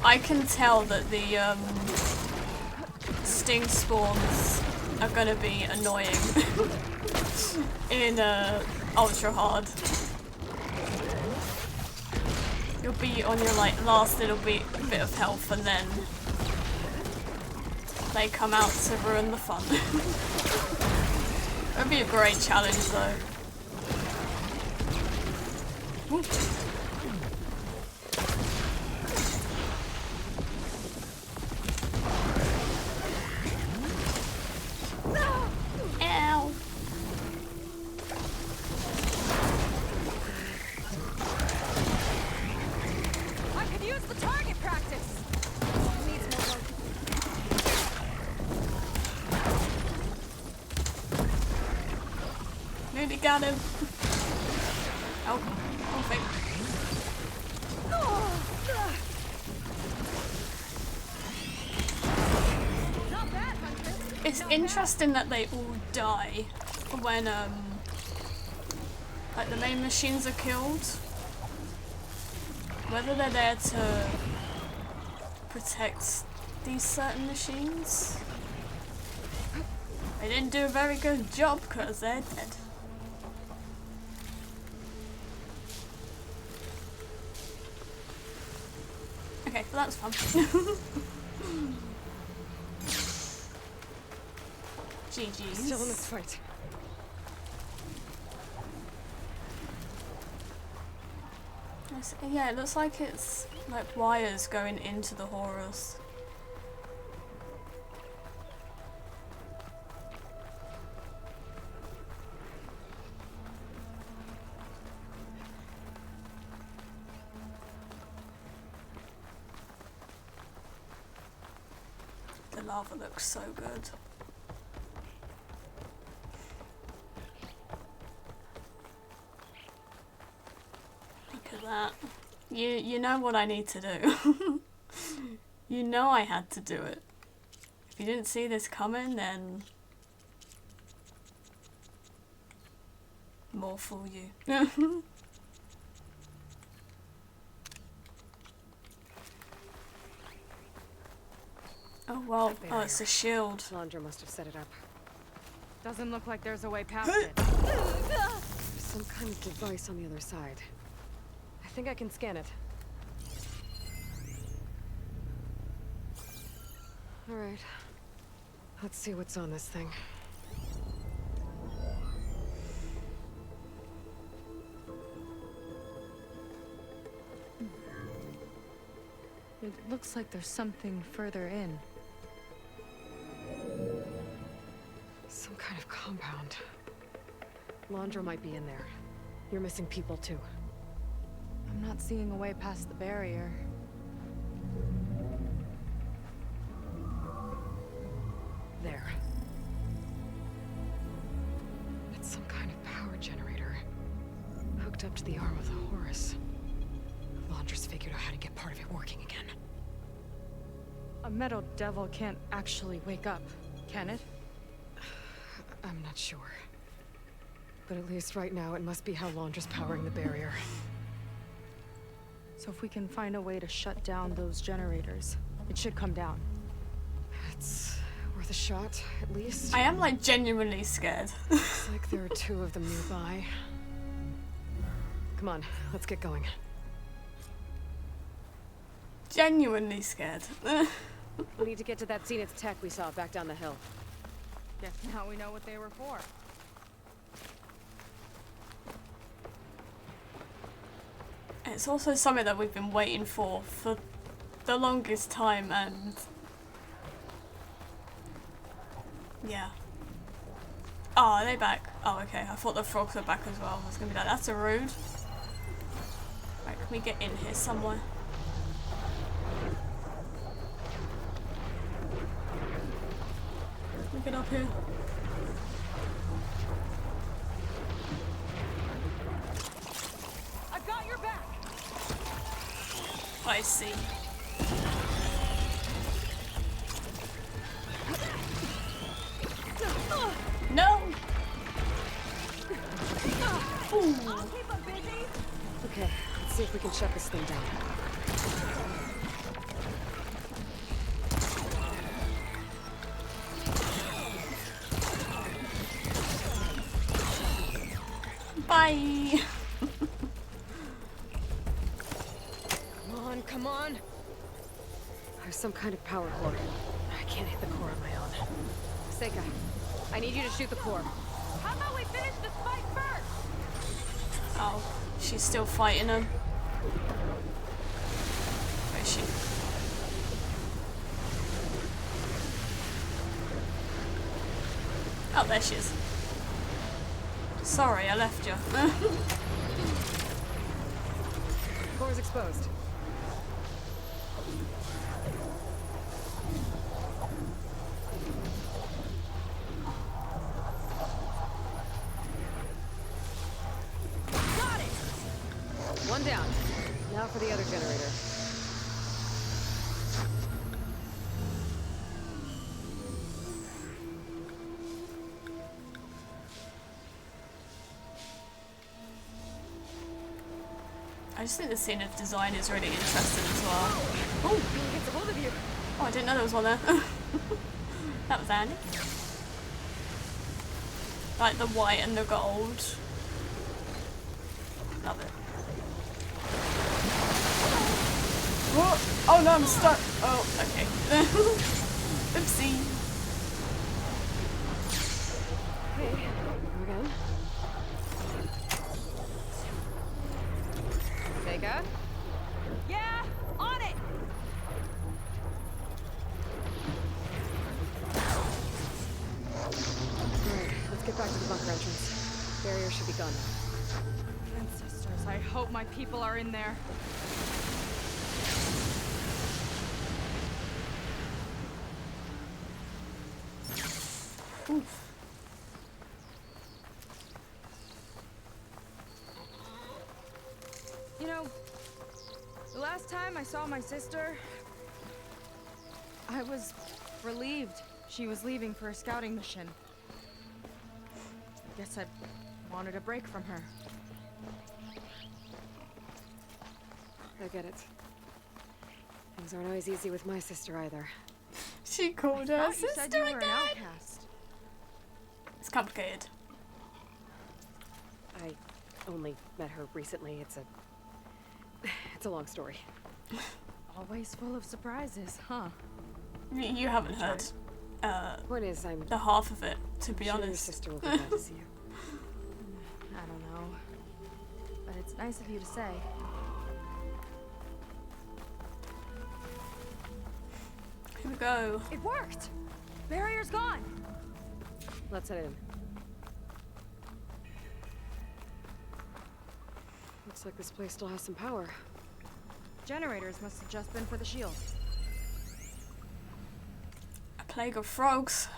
I can tell that the sting spawns are gonna be annoying in ultra hard. You'll be on your like last little bit of health and then they come out to ruin the fun. That'd be a great challenge though. Ow! I could use the target practice. Needs more work. Nearly got him. Oh, perfect. Not bad, Huntress. It's interesting that they all die when like the main machines are killed. Whether they're there to protect these certain machines. They didn't do a very good job because they're dead. Okay, well that's fun. GG's. Still in this fight. Yeah, it looks like it's like wires going into the Horus. The lava looks so good. Look at that. You know what I need to do. You know I had to do it. If you didn't see this coming, then more fool you. Oh wow, oh it's a shield. Laundra must have set it up. Doesn't look like there's a way past it. There's some kind of device on the other side. I think I can scan it. All right. Let's see what's on this thing. It looks like there's something further in. Some kind of compound. Laundra might be in there. You're missing people too. I'm not seeing a way past the barrier. There. It's some kind of power generator. Hooked up to the arm of the Horus. Laundra's figured out how to get part of it working again. A metal devil can't actually wake up, can it? I'm not sure. But at least right now, it must be how Laundra's powering the barrier. So if we can find a way to shut down those generators, it should come down. It's worth a shot, at least. I am like genuinely scared. Looks like there are two of them nearby. Come on, let's get going. Genuinely scared. We need to get to that Zenith tech we saw back down the hill. Guess now we know what they were for. It's also something that we've been waiting for the longest time, and yeah. Oh, are they back? Oh, okay. I thought the frogs were back as well. I was gonna be like, that's a rude. Right, can we get in here somewhere? Can we get up here? I've got your back. I see. No! Ooh. I'll keep them busy. Okay, let's see if we can shut this thing down. Bye! Come on, come on! There's some kind of power cord. I can't hit the core on my own. Seyka, I need you to shoot the core. How about we finish this fight first? Oh, she's still fighting him. Where is she? Oh, there she is. Sorry, I left you. Core's exposed. Got it! One down. Now for the other generator. I just think the Zenith design is really interesting as well. Oh, He gets a hold of you. I didn't know there was one there. That was handy. Like the white and the gold. Love it. What? Oh no, I'm stuck. Oh, okay. Oopsie. Okay, here again. Seyka? Yeah, on it! Alright, let's get back to the bunker entrance. Barrier should be gone now. Ancestors, I hope my people are in there. Oof. You know, the last time I saw my sister, I was relieved she was leaving for a scouting mission. I guess I wanted a break from her. I get it. Things aren't always easy with my sister either. She called her I thought you said sister you were an again. outcast. It's complicated. I only met her recently. It's a long story. Always full of surprises, huh? You haven't heard Point is, I'm the half of it, to be sure your honest. sister will be glad to see you. I don't know. But it's nice of you to say. Here we go. It worked! Barrier's gone! Let's head in. Looks like this place still has some power. Generators must have just been for the shield. A plague of frogs.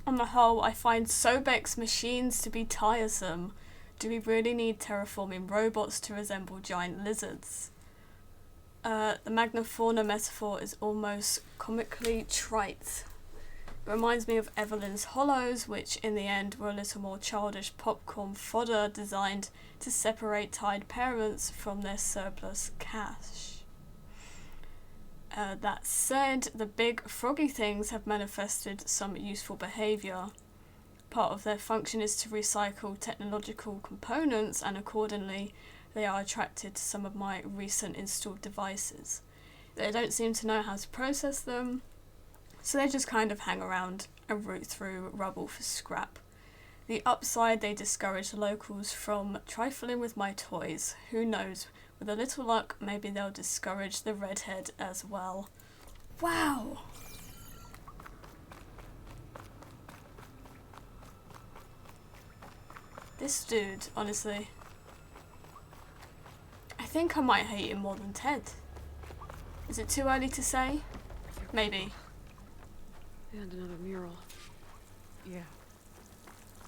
On the whole, I find Sobek's machines to be tiresome. Do we really need terraforming robots to resemble giant lizards? The Magnafauna metaphor is almost comically trite. It reminds me of Evelyn's Hollows, which in the end were a little more childish popcorn fodder designed to separate tied parents from their surplus cash. That said, the big froggy things have manifested some useful behaviour. Part of their function is to recycle technological components, and accordingly they are attracted to some of my recent installed devices. They don't seem to know how to process them, so they just kind of hang around and root through rubble for scrap. The upside, they discourage the locals from trifling with my toys. Who knows, with a little luck, maybe they'll discourage the redhead as well. Wow! This dude, honestly. I think I might hate him more than Ted. Is it too early to say? Maybe. And another mural. Yeah.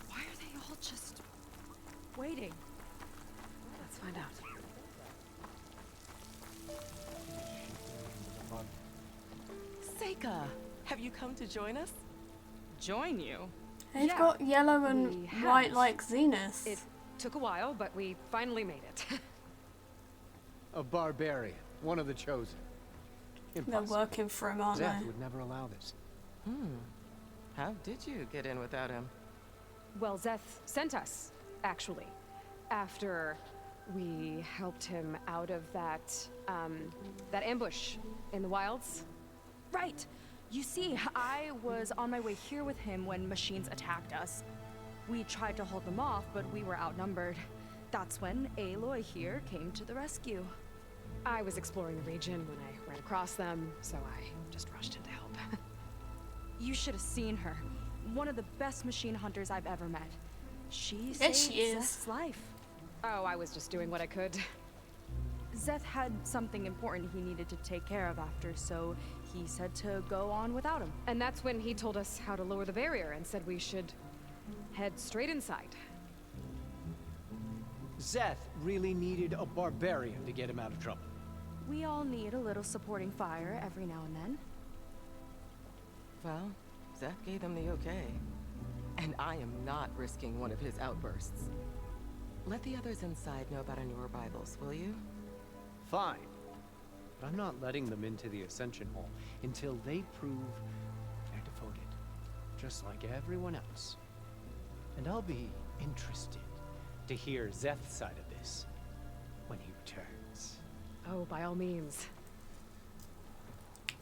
Why are they all just waiting? Let's find out. Seyka, have you come to join us? Join you? They've Yeah, got yellow and we have. white like Zenith. It took a while, but we finally made it. A barbarian, one of the chosen. They're Impossible. working for him, aren't Zeth they? would never allow this. How did you get in without him? Well, Zeth sent us, actually, after we helped him out of that ambush in the wilds. Right! You see, I was on my way here with him when machines attacked us. We tried to hold them off, but we were outnumbered. That's when Aloy here came to the rescue. I was exploring the region when I ran across them, so I just rushed in to help. You should have seen her. One of the best machine hunters I've ever met. She Yes, she saved is. Zeth's life. Oh, I was just doing what I could. Zeth had something important he needed to take care of after, so he said to go on without him. And that's when he told us how to lower the barrier and said we should head straight inside. Zeth really needed a barbarian to get him out of trouble. We all need a little supporting fire every now and then. Well, Zeth gave them the okay. And I am not risking one of his outbursts. Let the others inside know about our new arrivals, will you? Fine. But I'm not letting them into the Ascension Hall until they prove they're devoted. Just like everyone else. And I'll be interested to hear Zeth's side of this when he returns. Oh, by all means.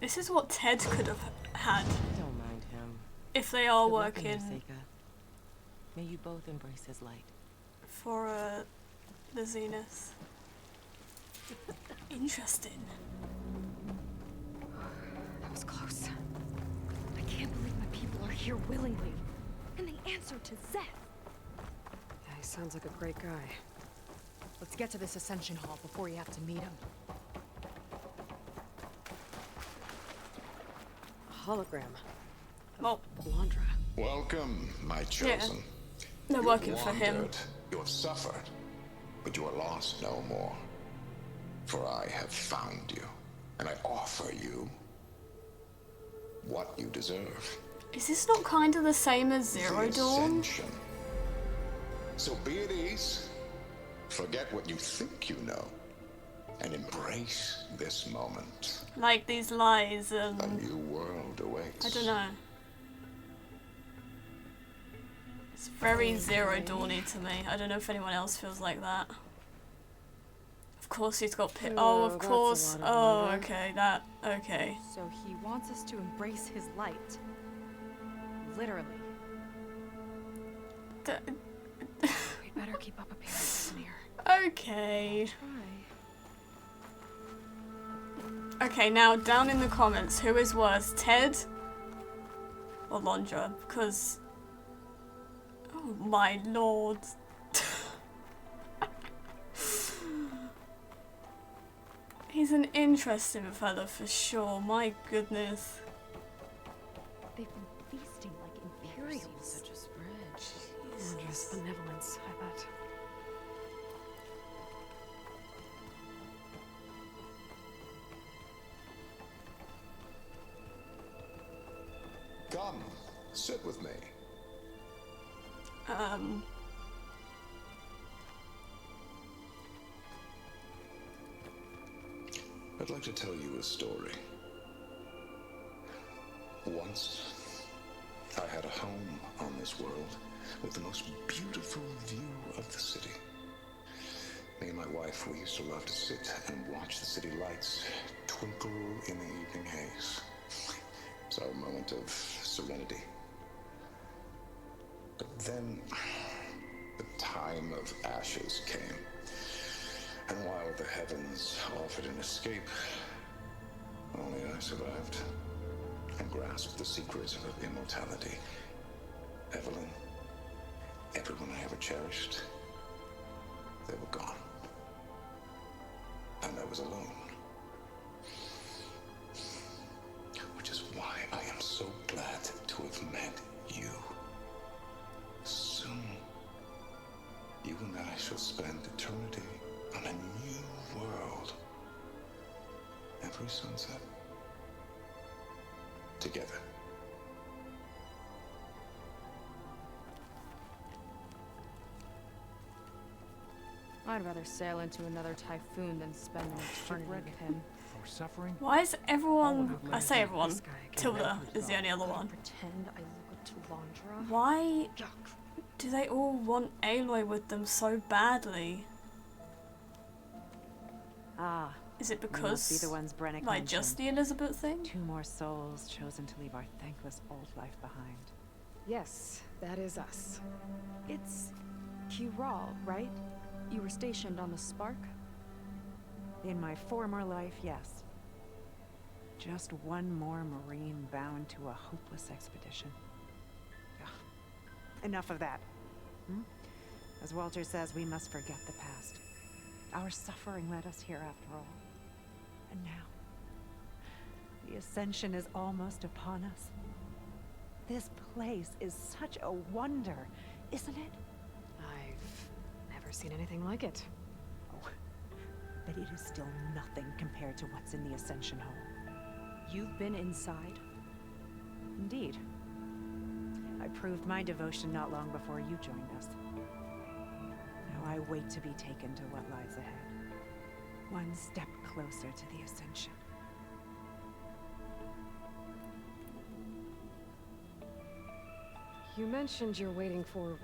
This is what Ted could have had Don't mind him. if they are Good luck in your working Seyka. May you both embrace his light. for the Zenith. Interesting. That was close. I can't believe my people are here willingly. And they answered to Zeth. Yeah, he sounds like a great guy. Let's get to this Ascension Hall before you have to meet him. A hologram. Well, Landra. Welcome, my chosen. they're You working have for him. wandered, you have suffered, but you are lost no more. For I have found you, and I offer you what you deserve. Is this not kind of the same as Zero The Dawn? Ascension. So be at ease. Forget what you think you know, and embrace this moment. Like these lies A and new world awaits. I don't know. It's very Zero Dawny to me. I don't know if anyone else feels like that. Of course he's got pit. Oh, of that's a course. lot of Oh, wonder. okay. That. Okay. So he wants us to embrace his light. Literally. D- We better keep up appearances in here. okay. Try. Okay, now down in the comments, who is worse, Ted or Londra? Because. Oh my lord. He's an interesting fella for sure, my goodness. They've been feasting like Imperials. Such a spread. Landra's benevolence, I bet. Come, sit with me. I'd like to tell you a story. Once, I had a home on this world with the most beautiful view of the city. Me and my wife, we used to love to sit and watch the city lights twinkle in the evening haze. It's our moment of serenity. But then, the time of ashes came. And while the heavens offered an escape, only I survived and grasped the secrets of immortality. Evelyn, everyone I ever cherished, they were gone. And I was alone. Which is why I am so glad to have met you. Soon, you and I shall spend eternity on a new world. Every sunset. Together. I'd rather sail into another typhoon than spend an eternity with him. For suffering? Why is everyone. I say everyone. This guy again. Tilda is the only other I one. pretend I look up to Landra. Why Yuck. do they all want Aloy with them so badly? Ah, Is it we must because, be the ones Brennick like, mentioned. just the Elizabeth thing? 2 more souls chosen to leave our thankless old life behind. Yes, that is us. It's Kiral, right? You were stationed on the Spark? In my former life, yes. Just one more Marine bound to a hopeless expedition. Ugh. Enough of that. Hmm? As Walter says, we must forget the past. Our suffering led us here after all. And now, the Ascension is almost upon us. This place is such a wonder, isn't it? I've never seen anything like it. Oh, but it is still nothing compared to what's in the Ascension Hall. You've been inside? Indeed. I proved my devotion not long before you joined us. Now I wait to be taken to what lies ahead. One step closer to the Ascension. You mentioned you're waiting for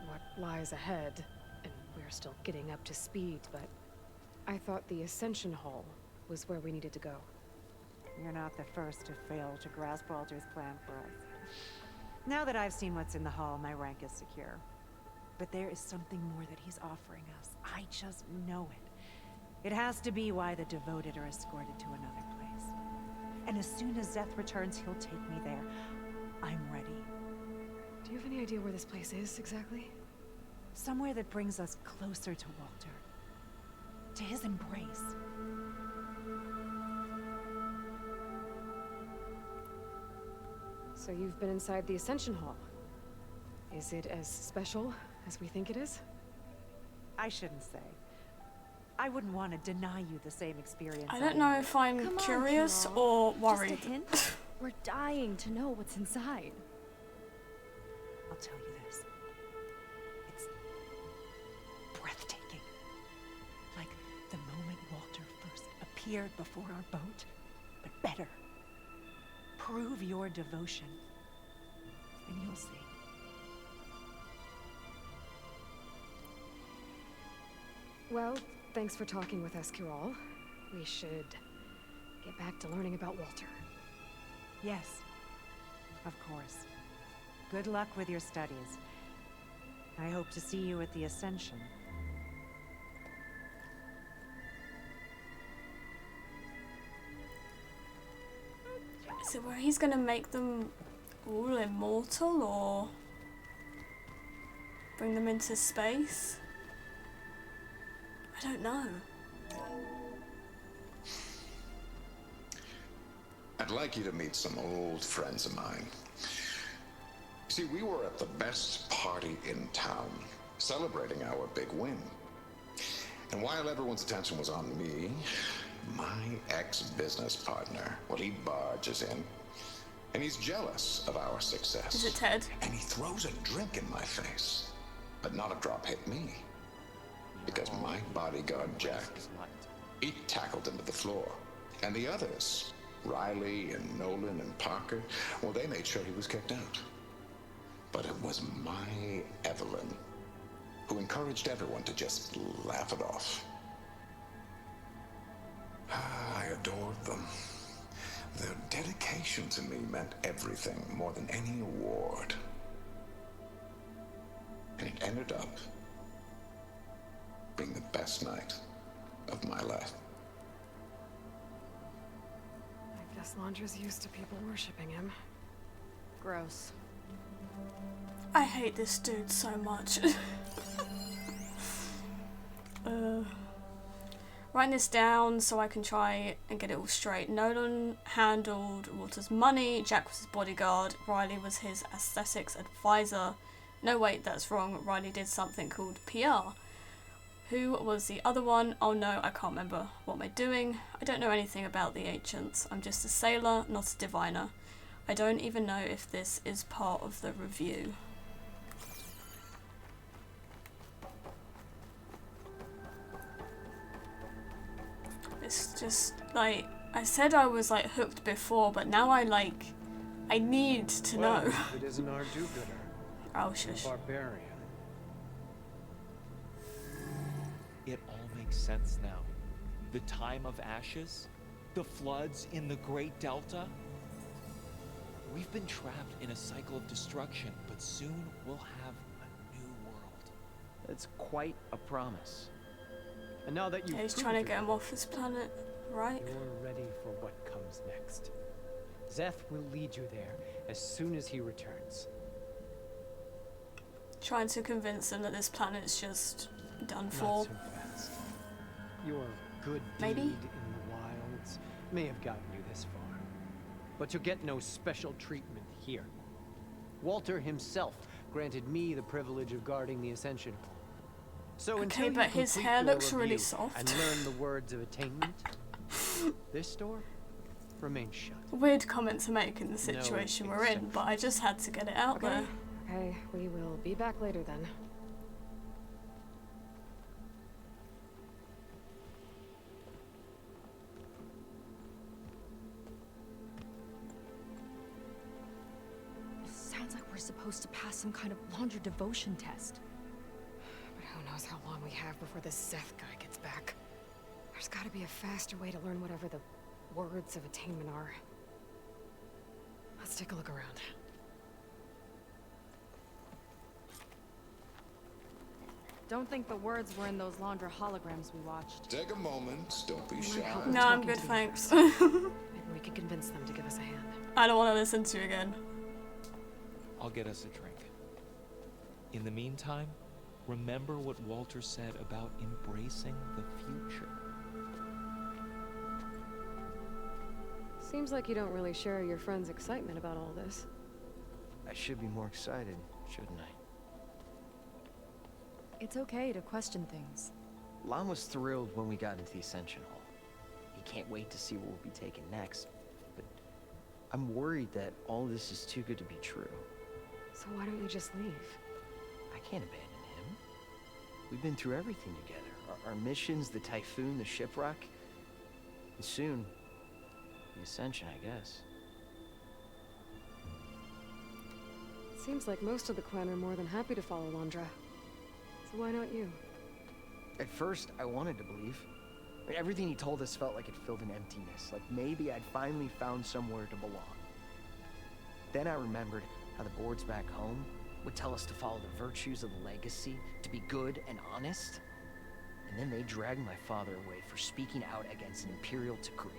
what lies ahead, and we're still getting up to speed, but I thought the Ascension Hall was where we needed to go. You're not the first to fail to grasp Walter's plan for us. Now that I've seen what's in the hall, my rank is secure. But there is something more that he's offering us. I just know it. It has to be why the devoted are escorted to another place. And as soon as Zeth returns, he'll take me there. I'm ready. Do you have any idea where this place is, exactly? Somewhere that brings us closer to Walter. To his embrace. So you've been inside the Ascension Hall. Is it as special as we think it is? I shouldn't say. I wouldn't want to deny you the same experience. I don't know if I'm Come on, curious Carol. or worried. Just a hint? We're dying to know what's inside. I'll tell you this. It's breathtaking. Like the moment Walter first appeared before our boat, but better. Prove your devotion, and you'll see. Well, thanks for talking with us, Kirol. We should get back to learning about Walter. Yes, of course. Good luck with your studies. I hope to see you at the Ascension. Is it where he's gonna make them all immortal or bring them into space? I don't know. I'd like you to meet some old friends of mine. See, we were at the best party in town, celebrating our big win. And while everyone's attention was on me, my ex-business partner, well, he barges in, and he's jealous of our success. Is it Ted? And he throws a drink in my face, but not a drop hit me. Because my bodyguard, Jack, he tackled him to the floor. And the others, Riley and Nolan and Parker, well, they made sure he was kicked out. But it was my Evelyn who encouraged everyone to just laugh it off. I adored them. Their dedication to me meant everything, more than any award. And it ended up being the best night of my life. I guess Londra's used to people worshipping him. Gross. I hate this dude so much. Writing this down so I can try and get it all straight. Nolan handled Walter's money, Jack was his bodyguard, Riley was his aesthetics advisor. No, wait, that's wrong. Riley did something called PR. Who was the other one? Oh no, I can't remember. What am I doing? I don't know anything about the ancients. I'm just a sailor, not a diviner. I don't even know if this is part of the review. It's just like, I said I was like hooked before, but now I need to know. If it isn't our do-gooder. Oh, shush. Barbarian. It all makes sense now. The time of ashes, the floods in the Great Delta. We've been trapped in a cycle of destruction, but soon we'll have a new world. It's quite a promise. And now that you've Yeah, he's proved trying to your get him worth, off his planet, right? you're ready for what comes next. Zeth will lead you there as soon as he returns. Trying to convince him that this planet's just done Not for. so fast. Your good Maybe? deed in the wilds may have gotten you this far, but you'll get no special treatment here. Walter himself granted me the privilege of guarding the Ascension Hall. So Okay, until but you his complete hair your looks really review soft. and learn the words of attainment, this door remains shut. Weird comment to make in the situation we're in, exceptions. but I just had to get it out there. Okay, we will be back later then. Sounds like we're supposed to pass some kind of laundry devotion test. But who knows how long we have before this Zeth guy gets back. There's gotta be a faster way to learn whatever the words of attainment are. Let's take a look around. Don't think the words were in those Laundra holograms we watched. Take a moment. Don't be shy. No, I'm Talking good, to you. thanks. Maybe we could convince them to give us a hand. I don't want to listen to you again. I'll get us a drink. In the meantime, remember what Walter said about embracing the future. Seems like you don't really share your friend's excitement about all this. I should be more excited, shouldn't I? It's okay to question things. Lon was thrilled when we got into the Ascension Hall. He can't wait to see what we'll be taking next. But I'm worried that all this is too good to be true. So why don't you just leave? I can't abandon him. We've been through everything together. Our missions, the Typhoon, the shipwreck. And soon, the Ascension, I guess. Seems like most of the clan are more than happy to follow Laundra. So why not you? At first, I wanted to believe. I mean, everything he told us felt like it filled an emptiness. Like maybe I'd finally found somewhere to belong. Then I remembered how the boards back home would tell us to follow the virtues of the legacy, to be good and honest. And then they dragged my father away for speaking out against an imperial decree.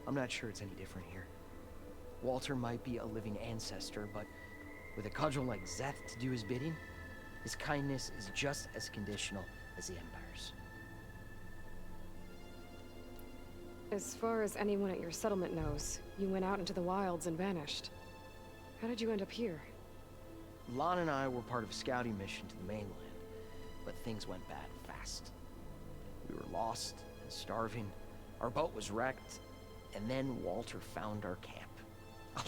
I'm not sure it's any different here. Walter might be a living ancestor, but with a cudgel like Zeth to do his bidding, his kindness is just as conditional as the Empire's. As far as anyone at your settlement knows, you went out into the wilds and vanished. How did you end up here? Lon and I were part of a scouting mission to the mainland, but things went bad fast. We were lost and starving, our boat was wrecked, and then Walter found our camp.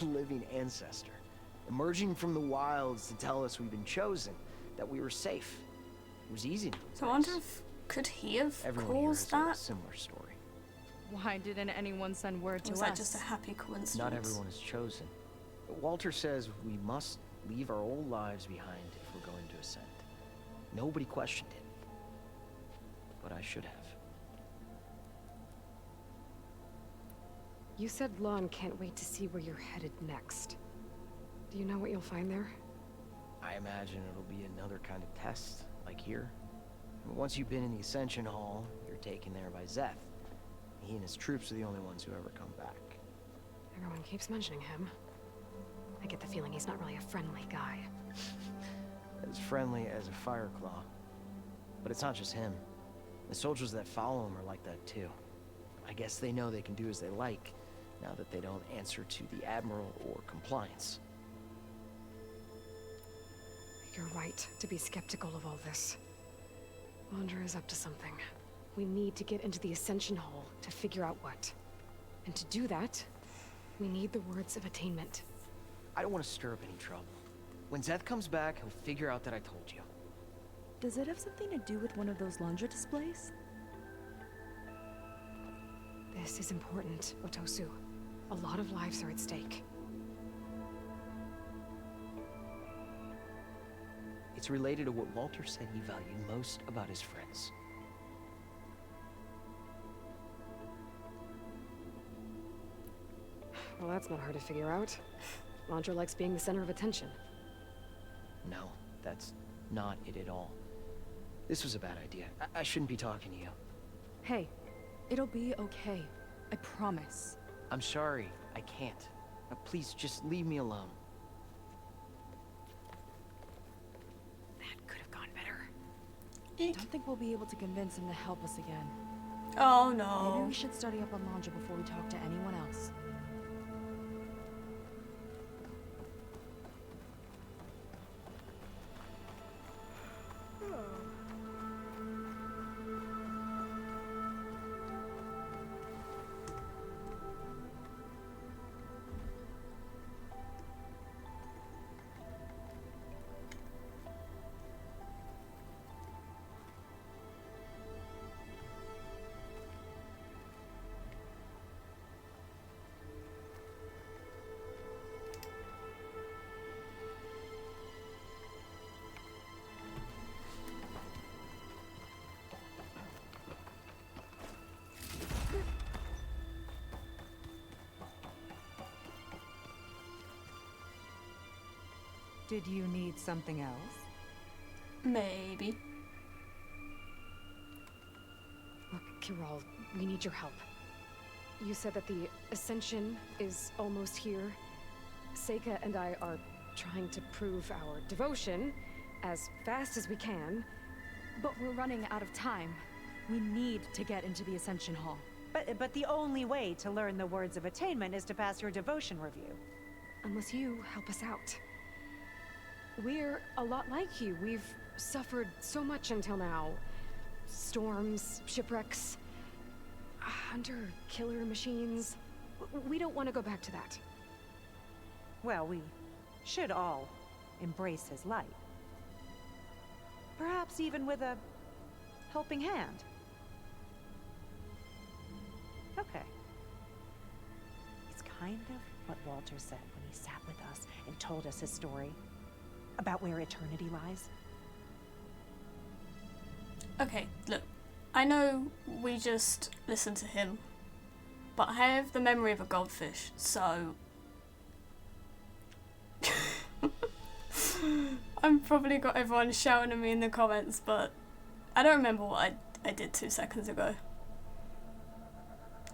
A living ancestor, emerging from the wilds to tell us we'd been chosen, that we were safe. It was easy to So I wonder if, could he have Everyone here caused has a that? similar story. Why didn't anyone send word Or to was us? that just a happy coincidence? Not everyone is chosen. But Walter says we must leave our old lives behind if we're going to ascend. Nobody questioned it. But I should have. You said Lon can't wait to see where you're headed next. Do you know what you'll find there? I imagine it'll be another kind of test, like here. Once you've been in the Ascension Hall, you're taken there by Zeth. He and his troops are the only ones who ever come back. Everyone keeps mentioning him. I get the feeling he's not really a friendly guy. As friendly as a Fireclaw. But it's not just him. The soldiers that follow him are like that too. I guess they know they can do as they like, now that they don't answer to the Admiral or compliance. You're right to be skeptical of all this. Laundra is up to something. We need to get into the Ascension Hall to figure out what. And to do that, we need the words of attainment. I don't want to stir up any trouble. When Zeth comes back, he'll figure out that I told you. Does it have something to do with one of those laundry displays? This is important, Otosu. A lot of lives are at stake. It's related to what Walter said he valued most about his friends. Well, that's not hard to figure out. Laundra likes being the center of attention. No, that's not it at all. This was a bad idea. I shouldn't be talking to you. Hey, it'll be okay. I promise. I'm sorry. I can't. Please, just leave me alone. That could have gone better. I don't think we'll be able to convince him to help us again. Oh Maybe no. we should study up on Lanja before we talk to anyone else. Did you need something else? Maybe. Look, Kirol, we need your help. You said that the Ascension is almost here. Seyka and I are trying to prove our devotion as fast as we can. But we're running out of time. We need to get into the Ascension Hall. But the only way to learn the words of attainment is to pass your devotion review. Unless you help us out. We're a lot like you. We've suffered so much until now. Storms, shipwrecks, hunter-killer machines. We don't want to go back to that. Well, we should all embrace his light. Perhaps even with a helping hand. Okay. It's kind of what Walter said when he sat with us and told us his story about where eternity lies. Okay, look. I know we just listened to him, but I have the memory of a goldfish, so... I'm probably got everyone shouting at me in the comments, but I don't remember what I did 2 seconds ago.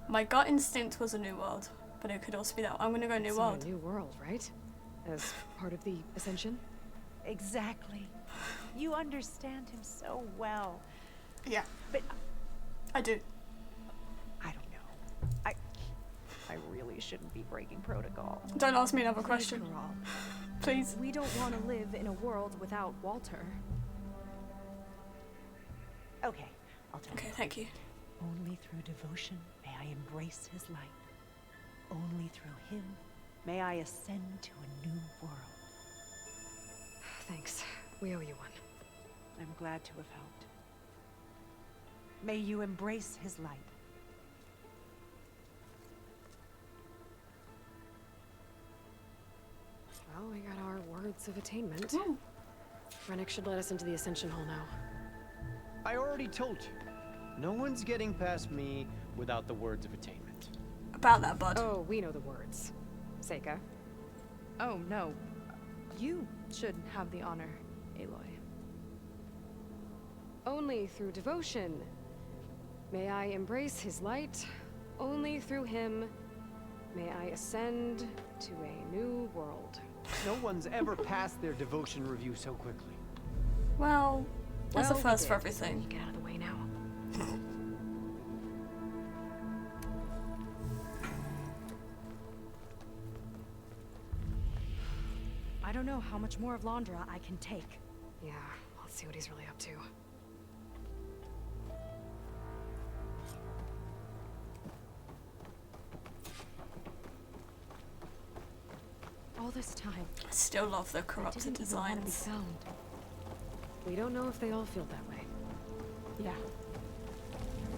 My gut instinct was a new world, but it could also be that I'm gonna go new world. A new world, right? As part of the Ascension? Exactly. You understand him so well. Yeah, but I do. I don't know. I really shouldn't be breaking protocol. Don't ask me another question. Please. We don't want to live in a world without Walter. Okay, I'll tell you. Okay, thank you. Only through devotion may I embrace his light. Only through him may I ascend to a new world. Thanks. We owe you one. I'm glad to have helped. May you embrace his light. Well, we got our words of attainment. Ooh. Rennick should let us into the Ascension Hall now. I already told you. No one's getting past me without the words of attainment. About that, bud. Oh, we know the words. Seyka. Oh, no. You should have the honor, Aloy. Only through devotion may I embrace his light. Only through him may I ascend to a new world. No one's ever passed their devotion review so quickly. Well, that's a we first for did. everything. You get out of the way now. I don't know how much more of Londra I can take. Yeah, let's see what he's really up to. All this time, I still love the I corrupted didn't even want to be designs. found. We don't know if they all feel that way. Yeah.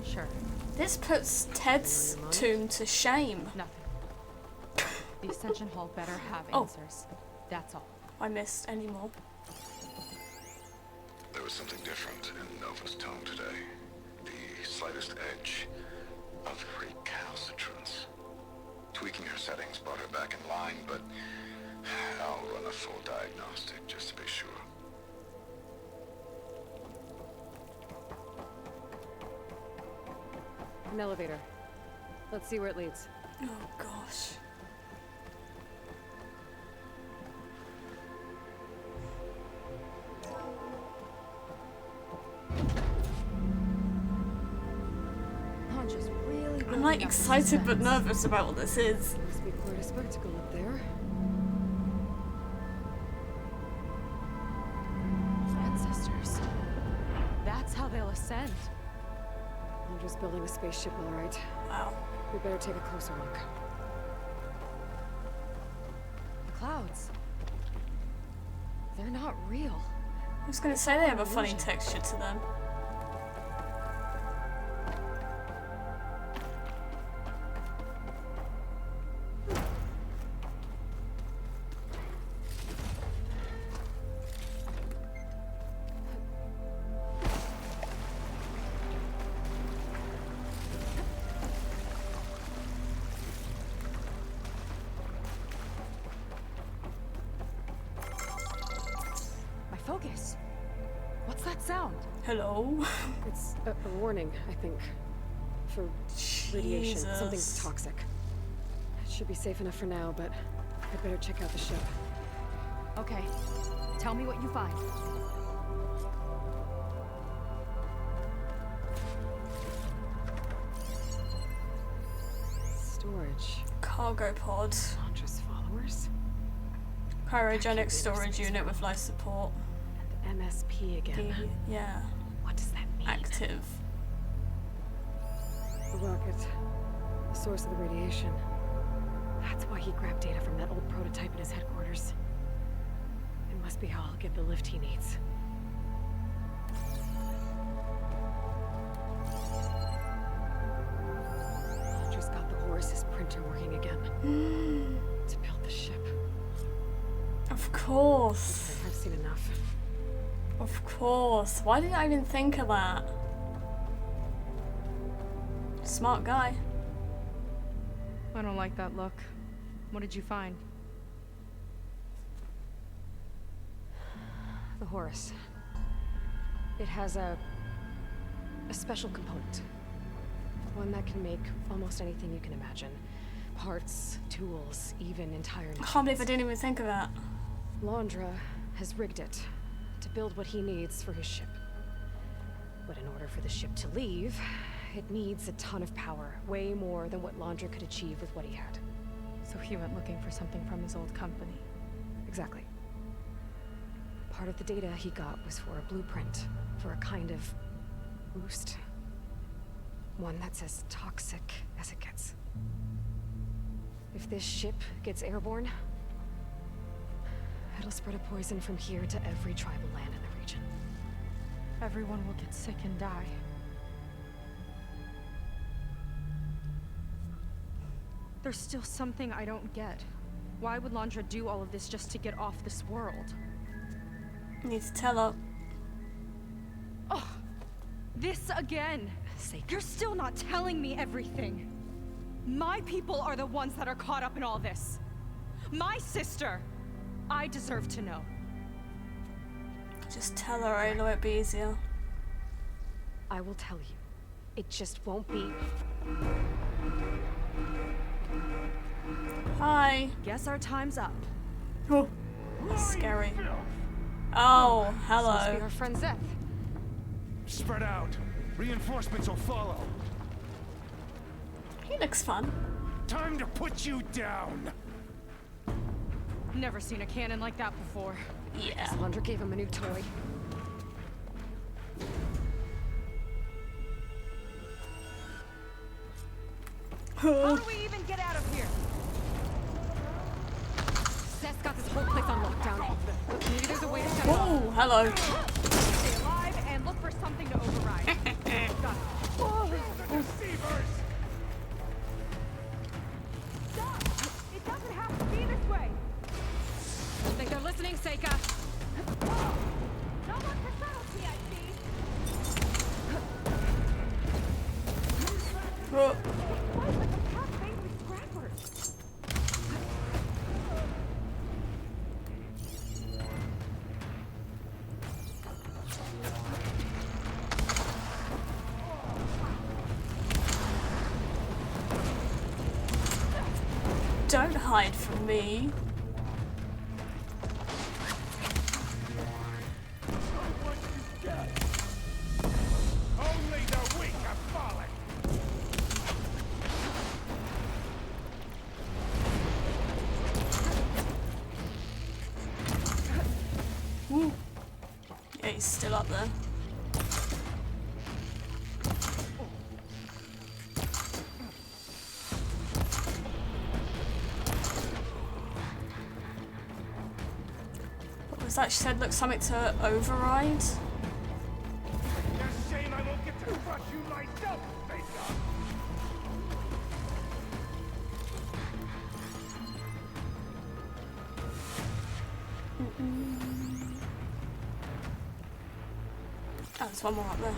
Sure. This puts Ted's tomb to shame. Nothing. The Ascension Hall better have Oh. answers. That's all. I missed any more. There was something different in Nova's tone today. The slightest edge of recalcitrance. Tweaking her settings brought her back in line, but I'll run a full diagnostic just to be sure. An elevator. Let's see where it leads. Oh gosh. Landra's really I'm like excited but nervous about what this is. Must be quite a spectacle up there. Ancestors. That's how they'll ascend. I'm just building a spaceship, all right. Wow. We better take a closer look. The clouds. They're not real. I was gonna say they have a funny texture to them. Focus. What's that sound? Hello? It's a warning, I think. For radiation. Jesus. Something toxic. It should be safe enough for now, but I'd better check out the ship. Okay. Tell me what you find. Storage. Cargo pod. Landra's followers? Cryogenic storage unit with life support. And MSP again. Yeah. What does that mean? Active. The rocket. The source of the radiation. That's why he grabbed data from that old prototype in his headquarters. It must be how I'll get the lift he needs. Landra's got the Horus's printer working again. To build the ship. Of course. Okay, I've seen enough. Of course. Why didn't I even think of that? Smart guy. I don't like that look. What did you find? The Horus. It has a special component. One that can make almost anything you can imagine. Parts, tools, even entire machines. I can't believe I didn't even think of that. Landra has rigged it to build what he needs for his ship. But in order for the ship to leave, it needs a ton of power, way more than what Landra could achieve with what he had. So he went looking for something from his old company. Exactly. Part of the data he got was for a blueprint, for a kind of boost. One that's as toxic as it gets. If this ship gets airborne, it'll spread a poison from here to every tribal land in the region. Everyone will get sick and die. There's still something I don't get. Why would Landra do all of this just to get off this world? Need to tell her. Oh, this again. Seyka. You're still not telling me everything. My people are the ones that are caught up in all this. My sister. I deserve to know. Just tell her, Aloy, it'd be easier. I will tell you. It just won't be. Hi. Guess our time's up. Oh, scary. Oh, Must be hello. our friend Zeth. Spread out. Reinforcements will follow. He looks fun. Time to put you down. Never seen a cannon like that before. Yeah. Landra gave him a new toy. How do we even get out of here? Zeth's got this whole place on lockdown. Maybe there's a way to shut it off. Oh, hello. Stay alive and look for something to override. Got it. Deceivers! Stop! It doesn't have to be this way. I think they're listening, Seyka. No one for subtlety, I see. Oh, Why is the path made with scrappers? Don't hide from me. Only the weak are falling. Ooh. Yeah, he's still up there. What was that she said? Look, something to override? It's a shame I won't get to crush you myself, Seyka. Oh, there's one more up there.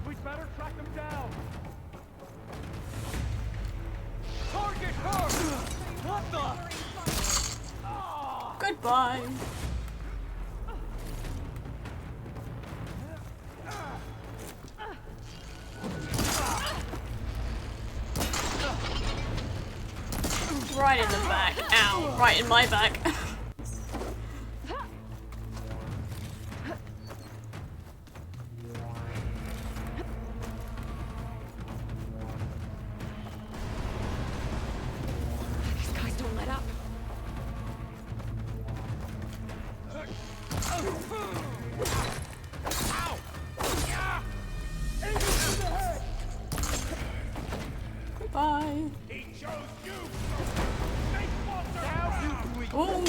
We'd better track them down. Target her! What the? Goodbye. Right in the back. Ow. Right in my back. These guys don't let up. Goodbye. He chose you! Ooh.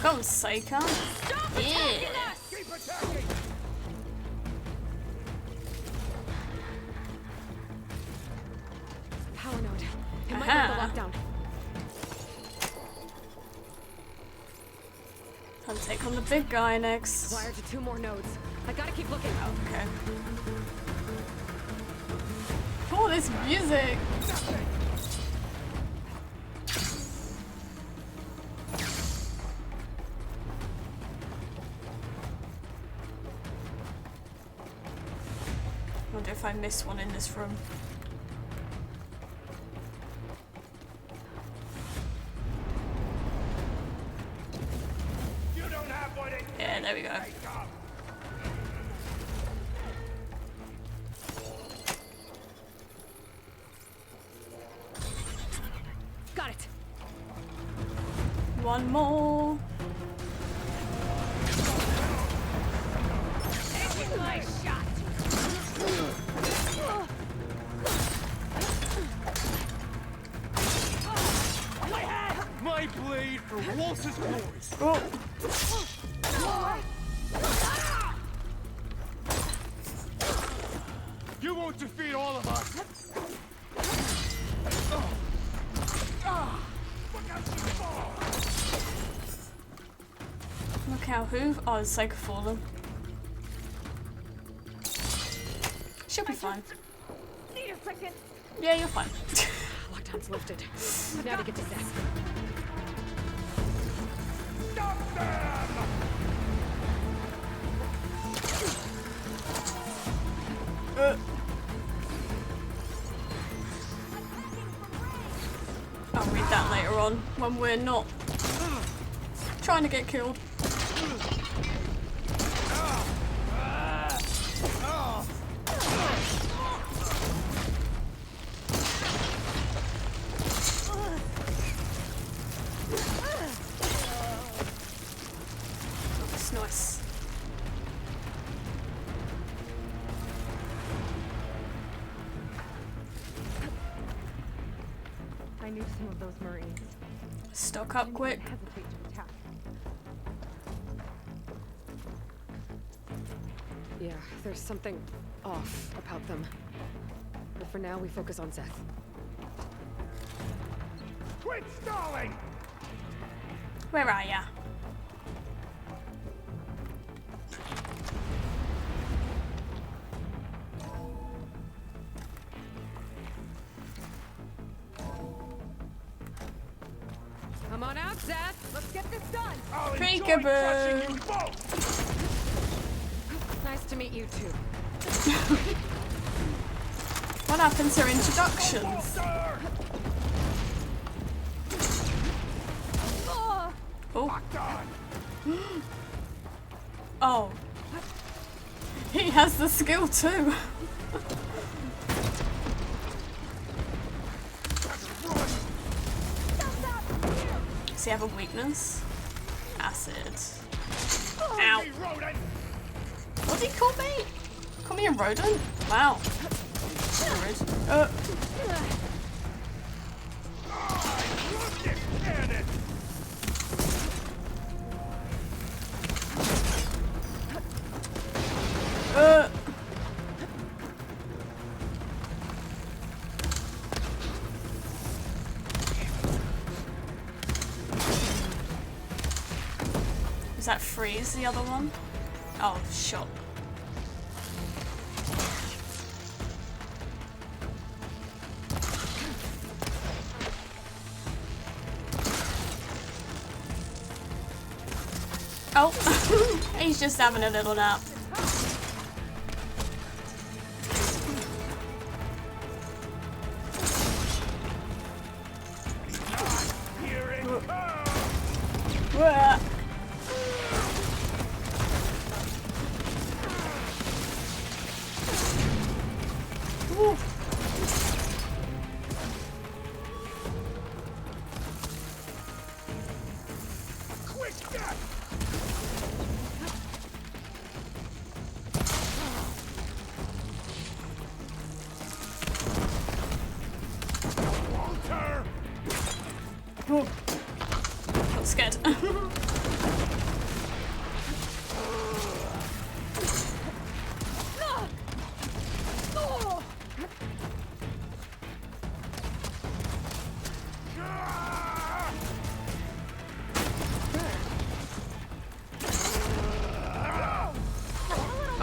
Go on, Seyka. Yeah. Keep attacking! Power node. It might break Aha. the lockdown. Time to take on the big guy next. Wired to 2 more nodes. I gotta keep looking. Okay. Oh, this music! Wonder if I missed one in this room. You don't have what it Yeah, there we go. takes. Got it. One more. Taking my shot. My blade for Waltz's glories. Oh. You won't defeat all of us. Look how who? Oh, it's Seyka fallen. She'll be fine. Need a second. Yeah, you're fine. Lockdown's lifted. Now to get to Zeth. Stop them! I'll read that later on when we're not trying to get killed. That's nice. I knew some of those Marines. Stock up quick. Hesitate to attack. Yeah, there's something off about them. But for now, we focus on Zeth. Quit stalling! Where are ya? I'm on on out, Seth. Let's get this done. I'll enjoy Peekaboo. crushing you both! Nice to meet you too. What happened to introductions? Oh. Oh. He has the skill too. Does he have a weakness? Acid. Ow. What did he call me? Call me a rodent? Wow. Rude. Is that freeze the other one? Oh, shot. Oh, he's just having a little nap. I'm scared.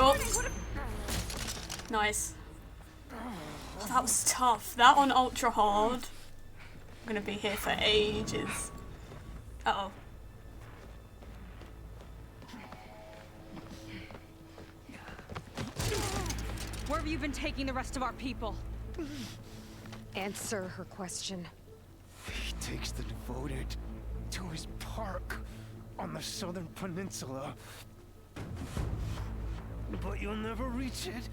Oh. Nice. That was tough. That on ultra hard. I'm gonna be here for ages. Uh-oh. Where have you been taking the rest of our people? Answer her question. He takes the devoted to his park on the southern peninsula. But you'll never reach it.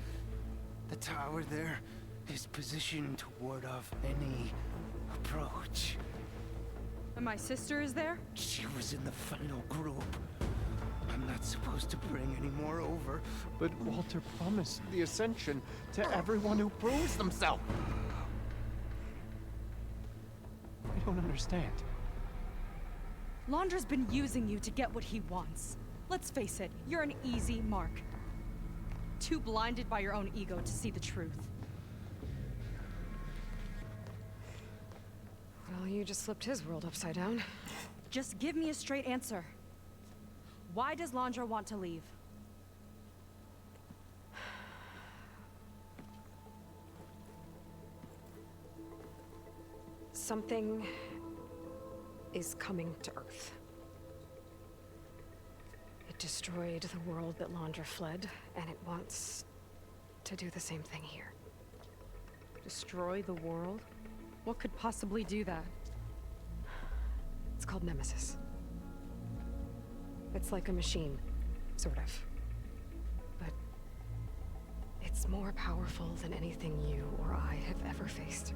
The tower there is positioned to ward off any approach. And my sister is there? She was in the final group. I'm not supposed to bring any more over. But Walter promised the Ascension to everyone who proves themselves. I don't understand. Londra's been using you to get what he wants. Let's face it, you're an easy mark. Too blinded by your own ego to see the truth. Well, you just flipped his world upside down. Just give me a straight answer. Why does Londra want to leave? Something is coming to Earth. It destroyed the world that Londra fled, and it wants to do the same thing here. Destroy the world? What could possibly do that? It's called Nemesis. It's like a machine, sort of. But it's more powerful than anything you or I have ever faced.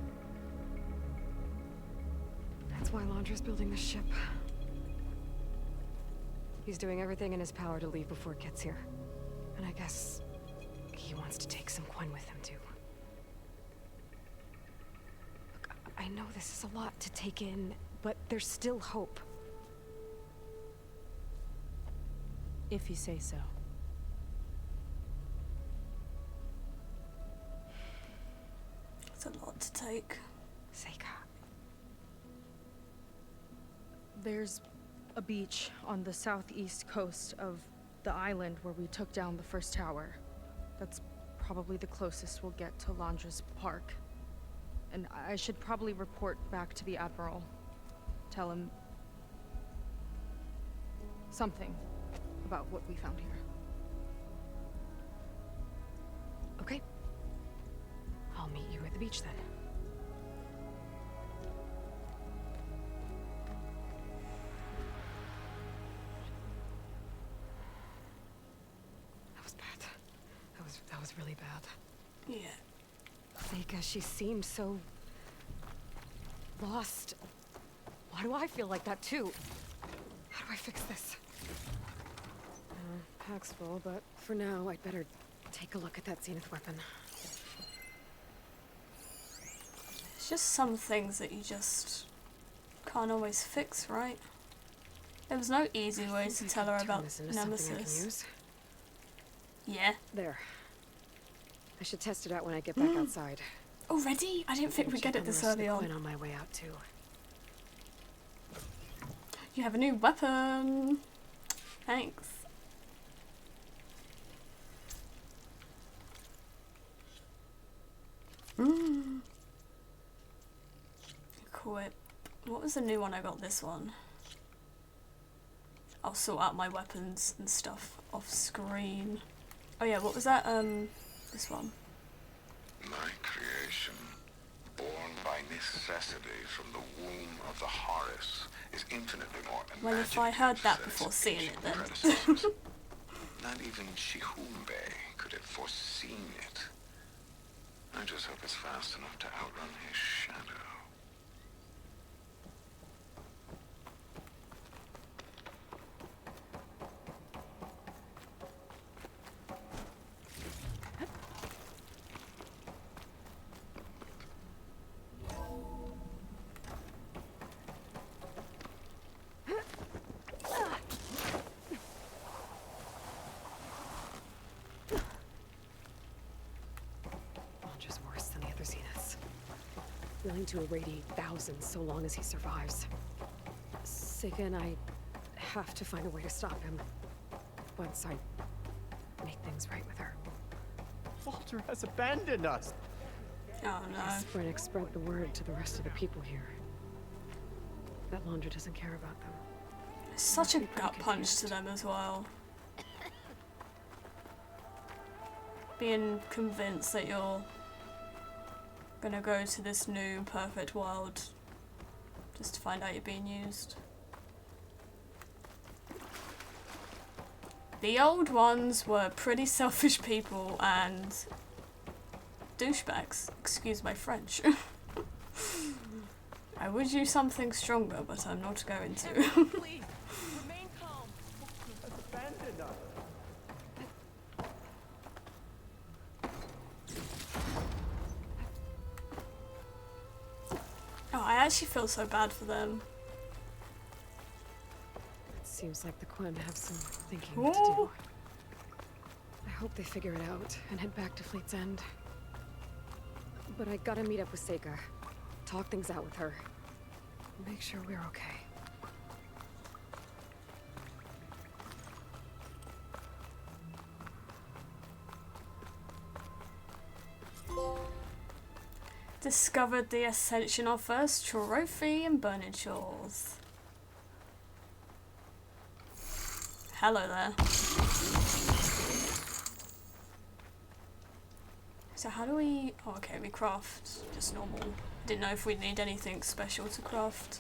That's why Londra's building this ship. He's doing everything in his power to leave before it gets here. And I guess he wants to take some Quen with him too. Look, I know this is a lot to take in, but there's still hope. If you say so. It's a lot to take. Seyka. There's a beach on the southeast coast of the island where we took down the first tower. That's probably the closest we'll get to Londra's park. And I should probably report back to the Admiral. Tell him something about what we found here. Okay. I'll meet you at the beach then. That was bad. That was really bad. Yeah. Seyka, she seemed so lost. Why do I feel like that too? How do I fix this? Pack's full, but for now, I'd better take a look at that Zenith Weapon. It's just some things that you just can't always fix, right? There was no easy way to tell her about Nemesis. Yeah. There. I should test it out when I get back outside. Already? I didn't think we'd get it this early on. On my way out too. You have a new weapon. Thanks. Equip. What was the new one I got this one? I'll sort out my weapons and stuff off screen. Oh yeah, what was that? This one. My creation, born by necessity from the womb of the Horus, is infinitely more Well, if I heard that before seeing it, then. Not even Chihumbe could have foreseen it. I just hope it's fast enough to outrun his shadow. Willing to irradiate thousands so long as he survives. Seyka and I have to find a way to stop him. Once I make things right with her. Walter has abandoned us. Oh no. Sprint spread the word to the rest of the people here. That Laundra doesn't care about them. It's such a gut punch to them as well. Being convinced that you're gonna go to this new perfect world just to find out you're being used. The old ones were pretty selfish people and douchebags, excuse my French. I would use something stronger, but I'm not going to. Please, remain calm. Oh, I actually feel so bad for them. It seems like the Quen have some thinking to do. I hope they figure it out and head back to Fleet's End. But I gotta meet up with Seyka. Talk things out with her. Make sure we're okay. Discovered the Ascension Hall first trophy in Burning Shores. Hello there. So how do we... Oh, okay, we craft just normal. Didn't know if we'd need anything special to craft.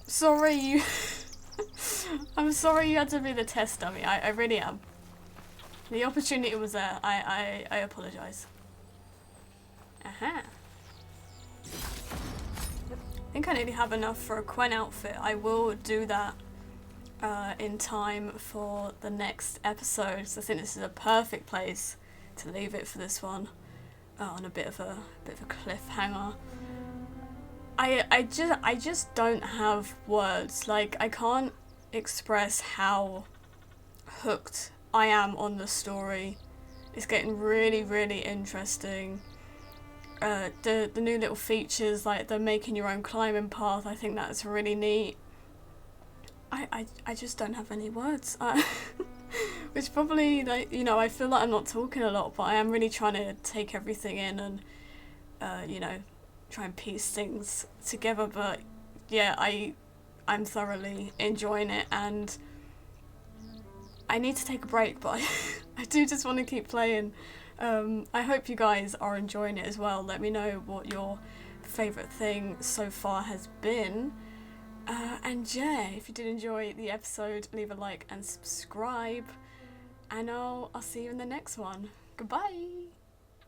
Sorry you... I'm sorry you had to be the test dummy. I really am. The opportunity was there. I apologise. Aha. I think I nearly have enough for a Quen outfit. I will do that in time for the next episode. So I think this is a perfect place to leave it for this one. On a bit of a cliffhanger. I just don't have words. Like, I can't express how hooked I am on the story. It's getting really, really interesting. The new little features, like the making your own climbing path, I think that's really neat. I just don't have any words. Which probably, like, you know, I feel like I'm not talking a lot, but I am really trying to take everything in and, you know, try and piece things together. But yeah, I I'm thoroughly enjoying it, and I need to take a break, but I do just want to keep playing. I hope you guys are enjoying it as well. Let me know what your favourite thing so far has been. And yeah, if you did enjoy the episode, leave a like and subscribe. And I'll see you in the next one. Goodbye!